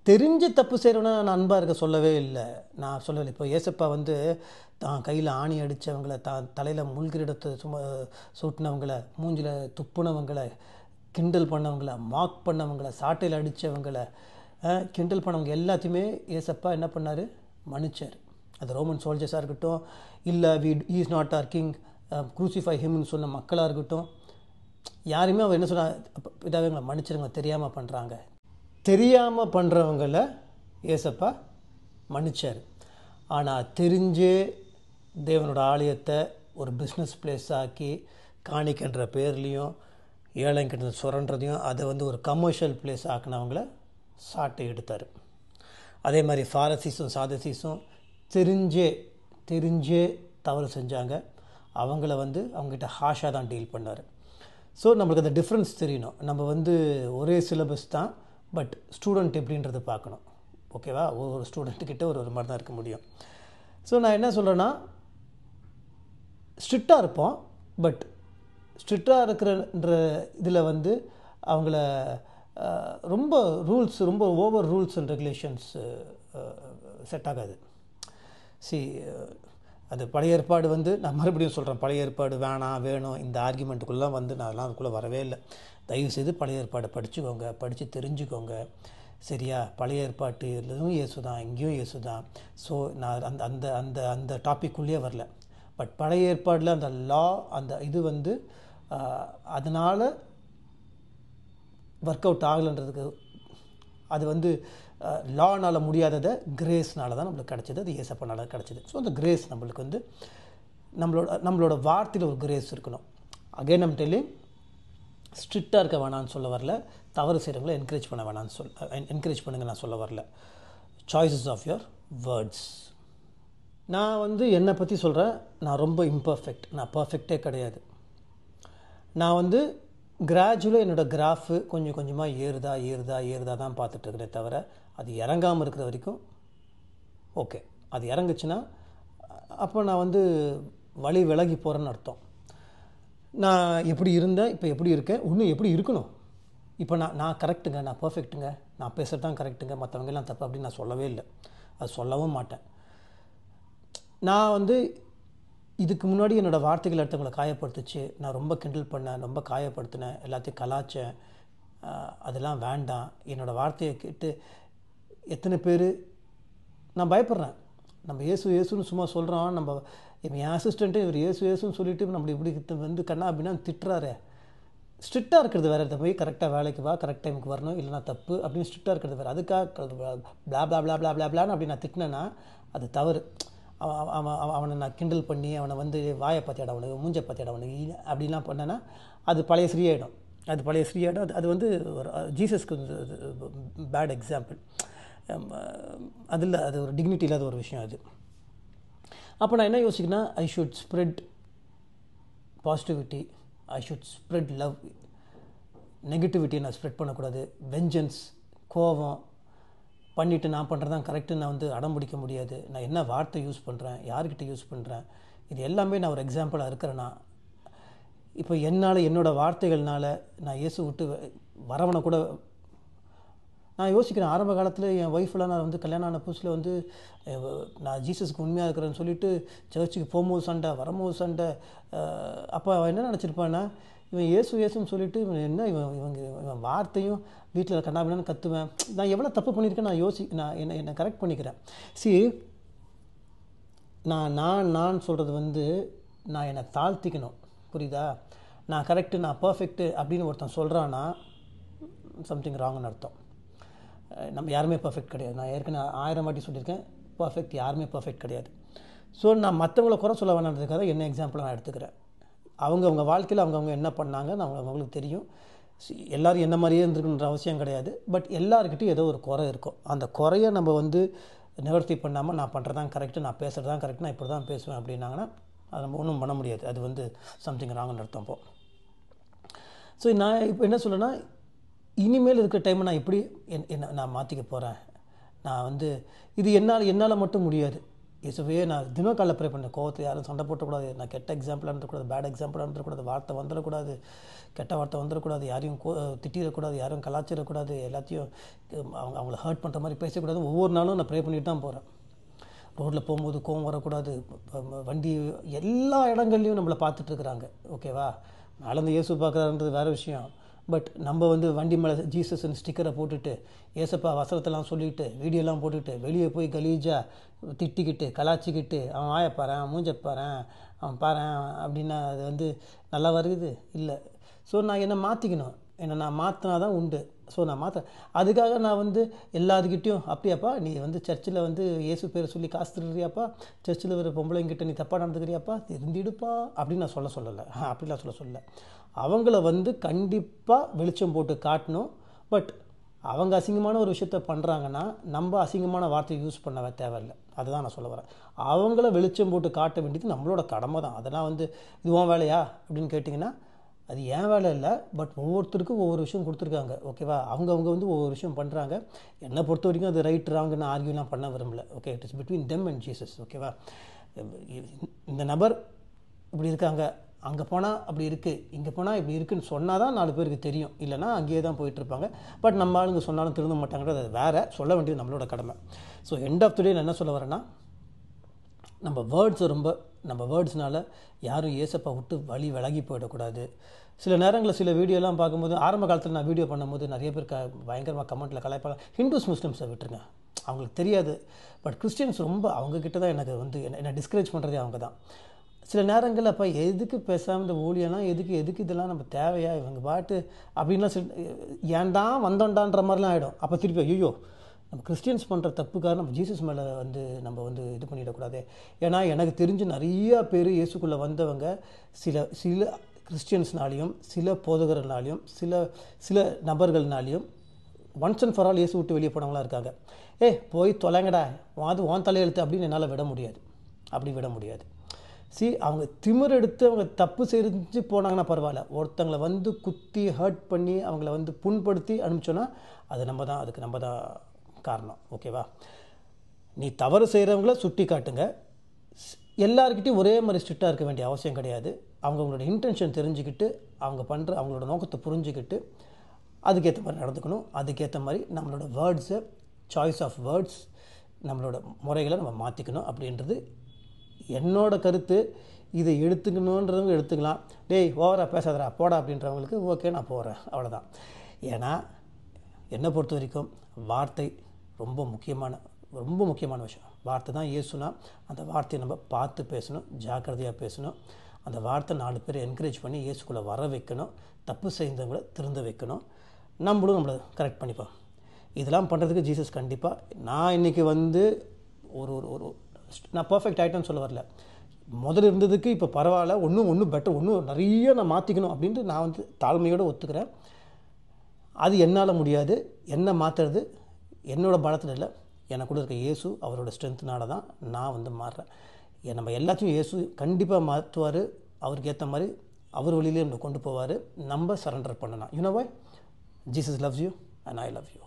தெரிஞ்சு தப்பு செய்கிறவனா நான் அன்பாக இருக்க சொல்லவே இல்லை. இப்போ ஏசப்பா வந்து தான் கையில் ஆணி அடித்தவங்களை, தான் தலையில் முள்கிரீடத்தை சூட்டினவங்களை, மூஞ்சில் துப்புனவங்களை, கிண்டல் பண்ணவங்களை, மார்க் பண்ணவங்களை, சாட்டையில் அடித்தவங்களை, கிண்டல் பண்ணவங்க எல்லாத்தையுமே ஏசப்பா என்ன பண்ணார், மன்னிச்சார். அது ரோமன் சோல்ஜர்ஸாக இருக்கட்டும், இல்லை is not our king, crucify ஹிம்னு சொன்ன மக்களாக இருக்கட்டும், யாரையுமே அவர் என்ன சொன்னார், இதாகவே எங்களை மன்னிச்சிருங்க, தெரியாமல் பண்ணுறாங்க. தெரியாமல் பண்ணுறவங்கள ஏசப்பா மன்னிச்சார். ஆனால் தெரிஞ்சே தேவனோட ஆலயத்தை ஒரு பிஸ்னஸ் பிளேஸ் ஆக்கி காணிக்கின்ற பேர்லேயும் ஏழைங்கிட்ட சுரன்றதையும் அதை வந்து ஒரு கமர்ஷியல் பிளேஸ் ஆக்கினவங்கள சாட்டை எடுத்தார். அதே மாதிரி ஃபாரசீஸும் சாதசீஸும் தெரிஞ்சே தவறு செஞ்சாங்க. அவங்கள வந்து அவங்ககிட்ட ஹாஷாக தான் டீல் பண்ணார். ஸோ நம்மளுக்கு அந்த டிஃப்ரென்ஸ் தெரியணும். நம்ம வந்து ஒரே சிலபஸ் தான், பட் ஸ்டூடெண்ட் எப்படின்றது பார்க்கணும். ஓகேவா? ஒவ்வொரு ஸ்டூடெண்ட்டுக்கிட்ட ஒரு மாதிரி தான் இருக்க முடியும். ஸோ நான் என்ன சொல்கிறேன்னா, ஸ்ட்ரிக்டாக இருப்போம், பட் ஸ்ட்ரிக்டாக இருக்கிறன்ற இதில் வந்து அவங்கள ரொம்ப over rules and regulations set ஆகாது. அது பழைய ஏற்பாடு வந்து நான் மறுபடியும் சொல்கிறேன், பழைய ஏற்பாடு வேணும் இந்த ஆர்கியூமெண்ட்டுக்குள்ளே வந்து நான்லாம் அதுக்குள்ளே வரவே இல்லை. தயவுசெய்து பழைய ஏற்பாடை படித்து தெரிஞ்சுக்கோங்க. சரியா? பழைய ஏற்பாட்டுலையும் இயேசு தான், இங்கேயும் இயேசு தான். ஸோ நான் அந்த அந்த அந்த டாப்பிக்குள்ளேயே வரல. பட் பழைய ஏற்பாடில் அந்த லா, அந்த இது வந்து அதனால் ஒர்க் அவுட் ஆகலைன்றதுக்கு, அது வந்து லானால் முடியாததை கிரேஸ்னால தான் நம்மளுக்கு கிடச்சிது, அது ஏசப்பனால கிடச்சிது. ஸோ அந்த கிரேஸ் நம்மளுக்கு வந்து நம்மளோட வார்த்தையில் ஒரு கிரேஸ் இருக்கணும். அகைன் ஐம் டெல்லிங், ஸ்ட்ரிக்டாக இருக்க வேணான்னு சொல்ல வரல, தவறு செய்கிறவங்கள என்கரேஜ் பண்ணுங்க நான் சொல்ல வரல. Choices of your words. நான் வந்து என்னை பற்றி சொல்கிறேன், நான் ரொம்ப இம்பர்ஃபெக்ட், நான் பர்ஃபெக்டே கிடையாது. நான் வந்து கிராஜுவலாக என்னோடய கிராஃபு கொஞ்சம் கொஞ்சமாக ஏறுதா தான் பார்த்துட்ருக்கிறேன் தவிர, அது இறங்காமல் இருக்கிற வரைக்கும் ஓகே. அது இறங்குச்சுன்னா அப்போ நான் வந்து வழி விலகி போகிறேன்னு அர்த்தம். நான் எப்படி இருந்தேன், இப்போ எப்படி இருக்கேன், இன்னும் எப்படி இருக்கணும். இப்போ நான் கரெக்டுங்க, நான் பர்ஃபெக்ட்டுங்க, நான் பேசுகிறது தான் கரெக்டுங்க, மற்றவங்கெல்லாம் தப்பு அப்படின்னு நான் சொல்லவே இல்லை, அது சொல்லவும் மாட்டேன். நான் வந்து இதுக்கு முன்னாடி என்னோடய வார்த்தைகள் அடுத்தவங்களை காயப்படுத்துச்சு, நான் ரொம்ப கிண்டல் பண்ணேன், ரொம்ப காயப்படுத்தினேன், எல்லாத்தையும் கலாச்சேன். அதெல்லாம் வேண்டாம். என்னோடய வார்த்தையை கேட்டு எத்தனை பேர், நான் பயப்படுறேன். நம்ம இயேசுன்னு சும்மா சொல்கிறோம், நம்ம என் அசிஸ்டண்ட்டு இவர் இயேசுன்னு சொல்லிவிட்டு நம்மளை இப்படி வந்து கண்ணா அப்படின்னா திட்டுறாரு. ஸ்ட்ரிக்டாக இருக்கிறது வேறு, இடத்த போய் கரெக்டாக வேலைக்கு வா, கரெக்ட் டைமுக்கு வரணும், இல்லைனா தப்பு அப்படின்னு ஸ்ட்ரிக்டாக இருக்கிறது வேறு. அதுக்காக பிளாப்லான்னு அப்படி நான் திட்டினேன்னா அது தவறு. அவனை நான் கிண்டல் பண்ணி அவனை வந்து வாயை பார்த்தியாட, அவனுக்கு மூஞ்சை பார்த்தியாட, அவனுக்கு அப்படிலாம் பண்ணேன்னா அது பழைய ஸ்ரீயாயிடும். அது வந்து ஜீசஸ்க்கு பேட் எக்ஸாம்பிள். அதில் அது ஒரு டிக்னிட்டி இல்லாத ஒரு விஷயம் அது. அப்போ நான் என்ன யோசிக்கிறேன்னா, I should spread positivity, I should spread love. நெகட்டிவிட்டியை நான் ஸ்ப்ரெட் பண்ணக்கூடாது. வெஞ்சன்ஸ், கோபம் பண்ணிவிட்டு நான் பண்ணுறது தான் கரெக்டு நான் வந்து அடம் பிடிக்க முடியாது. நான் என்ன வார்த்தை யூஸ் பண்ணுறேன், யார்கிட்ட யூஸ் பண்ணுறேன், இது எல்லாமே நான் ஒரு எக்ஸாம்பிளாக இருக்கிறேன்னா. இப்போ என்னால் என்னோடய வார்த்தைகள்னால நான் இயேசு விட்டு வரவனை கூட நான் யோசிக்கிறேன். ஆரம்ப காலத்தில் என் ஒய்ஃபெலாம் நான் வந்து கல்யாணம் ஆன புதுசில் வந்து நான் ஜீசஸ்க்கு உண்மையாக இருக்கிறேன்னு சொல்லிவிட்டு சர்ச்சுக்கு போகும்போது சண்டை, வரும்போது சண்டை. அப்போ அவன் என்ன நினச்சிருப்பான்னா, இவன் இயேசுன்னு சொல்லிவிட்டு இவன் என்ன இவன் வார்த்தையும் வீட்டில் கண்ணாபின்னு கத்துவேன். நான் எவ்வளோ தப்பு பண்ணியிருக்கேன் நான் என்னை கரெக்ட் பண்ணிக்கிறேன். நான் சொல்கிறது வந்து நான் என்னை தாழ்த்திக்கணும், புரியுதா? நான் கரெக்டு, நான் பர்ஃபெக்ட்டு அப்படின்னு ஒருத்தன் சொல்கிறான்னா சம்திங் ராங்னு அர்த்தம். நம்ம யாருமே பர்ஃபெக்ட் கிடையாது. நான் ஏற்கனவே 1000 வாட்டி சொல்லியிருக்கேன், பர்ஃபெக்ட் யாருமே பர்ஃபெக்ட் கிடையாது. ஸோ நான் மற்றவங்கள குறை சொல்ல வேணான்றதுக்காக என்ன எக்ஸாம்பிளாக நான் எடுத்துக்கிறேன். அவங்க வாழ்க்கையில் அவங்கவுங்க என்ன பண்ணாங்கன்னு அவங்களுக்கு தெரியும். எல்லோரும் என்ன மாதிரியே இருந்துருக்குன்ற அவசியம் கிடையாது. பட் எல்லாருக்கிட்டையும் ஏதோ ஒரு குறை இருக்கும். அந்த குறையை நம்ம வந்து நிவர்த்தி பண்ணாமல் நான் பண்ணுறது தான் கரெக்டு, நான் பேசுகிறது தான் கரெக்டு, நான் இப்படி தான் பேசுவேன் அப்படின்னாங்கன்னா அது நம்ம ஒன்றும் பண்ண முடியாது. அது வந்து சம்திங் ராங்னு அர்த்தம். இப்போ ஸோ நான் இப்போ என்ன சொல்லேன்னா, இனிமேல் இருக்கிற டைமை நான் எப்படி நான் மாற்றிக்க போகிறேன். நான் வந்து இது என்னால் மட்டும் முடியாது. இயேசுவே நான் தினம் காலைல ப்ரே பண்ணேன். கோவத்தை யாரும் சண்டை போட்டக்கூடாது, நான் கெட்ட எக்ஸாம்பிளாக இருந்துக்கூடாது, பேட் எக்ஸாம்பிளாக இருந்துக்கூடாது, வார்த்தை வந்துடக்கூடாது, கெட்ட வார்த்தை வந்துடக்கூடாது, யாரையும் திட்டிடக்கூடாது, யாரும் கலாச்சிடக்கூடாது, எல்லாத்தையும் அவங்கள ஹர்ட் பண்ணுற மாதிரி பேசக்கூடாது. ஒவ்வொரு நாளும் நான் ப்ரே பண்ணிட்டு தான் போகிறேன். ரோட்டில் போகும்போது கோவம் வரக்கூடாது. வண்டி எல்லா இடங்கள்லையும் நம்மளை பார்த்துட்ருக்குறாங்க, ஓகேவா? மேலேருந்து இயேசு பார்க்குறாருன்றது வேறு விஷயம். பட் நம்ம வந்து வண்டி மேலே ஜீசஸ்ன்னு ஸ்டிக்கரை போட்டுட்டு ஏசப்பா வசனத்தெல்லாம் சொல்லிவிட்டு வீடியோலாம் போட்டுக்கிட்டு வெளியே போய் கலீஜாக திட்டிக்கிட்டு கலாச்சிக்கிட்டு அவன் ஆயப்பாறேன், அவன் மூஞ்சப்பாறேன், அவன் பாறேன் அப்படின்னா அது வந்து நல்லா வருது இல்லை. ஸோ நான் என்னை மாற்றிக்கணும். என்னை நான் மாற்றினா தான் உண்டு. ஸோ நான் அதுக்காக நான் வந்து எல்லாத்துக்கிட்டையும் அப்படியாப்பா நீ வந்து சர்ச்சில் வந்து இயேசு பேரை சொல்லி காசு திருடுறியாப்பா, சர்ச்சில் வர பொம்பளைங்கிட்ட நீ தப்பாக நடந்துக்கிறியாப்பா, திருந்திடுப்பா அப்படின்னு நான் சொல்லலை. அப்படிலாம் சொல்லலை. அவங்கள வந்து கண்டிப்பாக வெளிச்சம் போட்டு காட்டணும். பட் அவங்க அசிங்கமான ஒரு விஷயத்த பண்ணுறாங்கன்னா நம்ம அசிங்கமான வார்த்தையை யூஸ் பண்ண தேவையில்லை. அதுதான் நான் சொல்ல வரேன். அவங்கள வெளிச்சம் போட்டு காட்ட வேண்டியது நம்மளோட கடமை தான். அதெல்லாம் வந்து இது உன் வேலையா அப்படின்னு கேட்டிங்கன்னா அது என் வேலை இல்லை. பட் ஒவ்வொருத்தருக்கும் ஒவ்வொரு விஷயம் கொடுத்துருக்காங்க, ஓகேவா? அவங்க வந்து ஒவ்வொரு விஷயம் பண்ணுறாங்க. என்னை பொறுத்த வரைக்கும் அது ரைட் ராங்குன்னு ஆர்கியூலாம் பண்ண விரும்பல. Okay, it is between them and Jesus, ஓகேவா? இந்த நபர் இப்படி இருக்காங்க, அங்கே போனால் அப்படி இருக்குது, இங்கே போனால் இப்படி இருக்குதுன்னு சொன்னால் தான் 4 பேருக்கு தெரியும். இல்லைனா அங்கேயே தான் போயிட்டுருப்பாங்க. பட் நம்ம ஆளுங்க சொன்னாலும் திருந்த மாட்டாங்கிறது அது வேறு. சொல்ல வேண்டியது நம்மளோட கடமை. ஸோ எண்ட் ஆஃப் த டே நான் என்ன சொல்ல வரேன்னா, நம்ம வேர்ட்ஸ்னால யாரும் ஏசப்பா விட்டு விலகி போயிடக்கூடாது. சில நேரங்களில் சில வீடியோலாம் பார்க்கும்போது, ஆரம்ப காலத்தில் நான் வீடியோ பண்ணும்போது நிறைய பேர் பயங்கரமாக கமெண்ட்டில் கலாய்ப்பாங்க. ஹிந்துஸ் முஸ்லிம்ஸை விட்டுருங்க, அவங்களுக்கு தெரியாது. பட் கிறிஸ்டியன்ஸ் ரொம்ப அவங்கக்கிட்ட தான் எனக்கு வந்து என்னை டிஸ்கரேஜ் பண்ணுறதே அவங்க தான். சில நேரங்களில் அப்போ எதுக்கு பேசாமல் இந்த ஊழியெல்லாம் எதுக்கு இதெல்லாம் நம்ம தேவையா, இவங்க பாட்டு அப்படின்லாம் ஏன்டா வந்தோண்டான்ற மாதிரிலாம் ஆகிடும். அப்போ திருப்பி ஐயோ நம்ம கிறிஸ்டியன்ஸ் பண்ணுற தப்புக்காக நம்ம ஜீசஸ் மேலே வந்து நம்ம வந்து இது பண்ணிடக்கூடாது. ஏன்னா எனக்கு தெரிஞ்சு நிறையா பேர் இயேசுக்குள்ளே வந்தவங்க சில கிறிஸ்டியன்ஸ்னாலையும் சில போதகர்னாலையும் சில நபர்கள்னாலையும் ஒன்ஸ் அண்ட் ஃபார் ஆல் இயேசு விட்டு வெளியே போனவங்களாம் இருக்காங்க. போய் தொலைங்கடா அது உன் தலையெழுத்து அப்படின்னு என்னால் விட முடியாது. அவங்க திமிர் எடுத்து அவங்க தப்பு செஞ்சு போனாங்கன்னா பரவாயில்ல. ஒருத்தங்களை வந்து குத்தி ஹர்ட் பண்ணி அவங்கள வந்து புண்படுத்தி அனுப்பிச்சோன்னா அதுக்கு நம்ம தான் காரணம், ஓகேவா? நீ தவறு செய்கிறவங்கள சுட்டி காட்டுங்க. எல்லாருக்கிட்டையும் ஒரே மாதிரி ஸ்ட்ரிக்டாக இருக்க வேண்டிய அவசியம் கிடையாது. அவங்களோட இன்டென்ஷன் தெரிஞ்சுக்கிட்டு அவங்களோட நோக்கத்தை புரிஞ்சுக்கிட்டு அதுக்கேற்ற மாதிரி நடந்துக்கணும். அதுக்கேற்ற மாதிரி நம்மளோட வேர்ட்ஸை, சாய்ஸ் ஆஃப் வேர்ட்ஸ், நம்மளோட முறைகளை நம்ம மாற்றிக்கணும் அப்படின்றது என்னோட கருத்து. இதை எடுத்துக்கணுன்றவங்க எடுத்துக்கலாம். ஓவராக பேசாதடா போடா அப்படின்றவங்களுக்கு ஓகே நான் போகிறேன், அவ்வளோதான். ஏன்னா என்னை பொறுத்த வரைக்கும் வார்த்தை ரொம்ப முக்கியமான விஷயம். வார்த்தை தான் இயேசுனா அந்த வார்த்தையை நம்ம பார்த்து பேசணும், ஜாக்கிரதையாக பேசணும். அந்த வார்த்தை 4 பேரை என்கரேஜ் பண்ணி இயேசுக்குள்ளே வர வைக்கணும். தப்பு செய்தவங்களை திருந்த வைக்கணும். நம்மளும் நம்மளை கரெக்ட் பண்ணிப்போம். இதெல்லாம் பண்ணுறதுக்கு ஜீசஸ் கண்டிப்பாக நான் இன்றைக்கி வந்து ஒரு நான் பர்ஃபெக்ட் ஆகிட்டேன்னு சொல்ல வரல. முதல்ல இருந்ததுக்கு இப்போ பரவாயில்ல, ஒன்றும் பெட்டர், இன்னும் நிறைய நான் மாற்றிக்கணும் அப்படின்ட்டு நான் வந்து தாழ்மையோடு ஒத்துக்கிறேன். அது என்னால் முடியாது. என்னை மாற்றுறது என்னோடய பலத்தில் இல்லை, எனக்கு கூட இருக்க இயேசு அவரோட ஸ்ட்ரென்த்னால தான் நான் வந்து மாறுறேன். நம்ம எல்லாத்தையும் இயேசு கண்டிப்பாக மாற்றுவார். அவருக்கு ஏற்ற மாதிரி அவர் வழியிலே நம்மளை கொண்டு போவார். நம்ம சரண்டர் பண்ணலாம். You know why? Jesus loves you and I love you.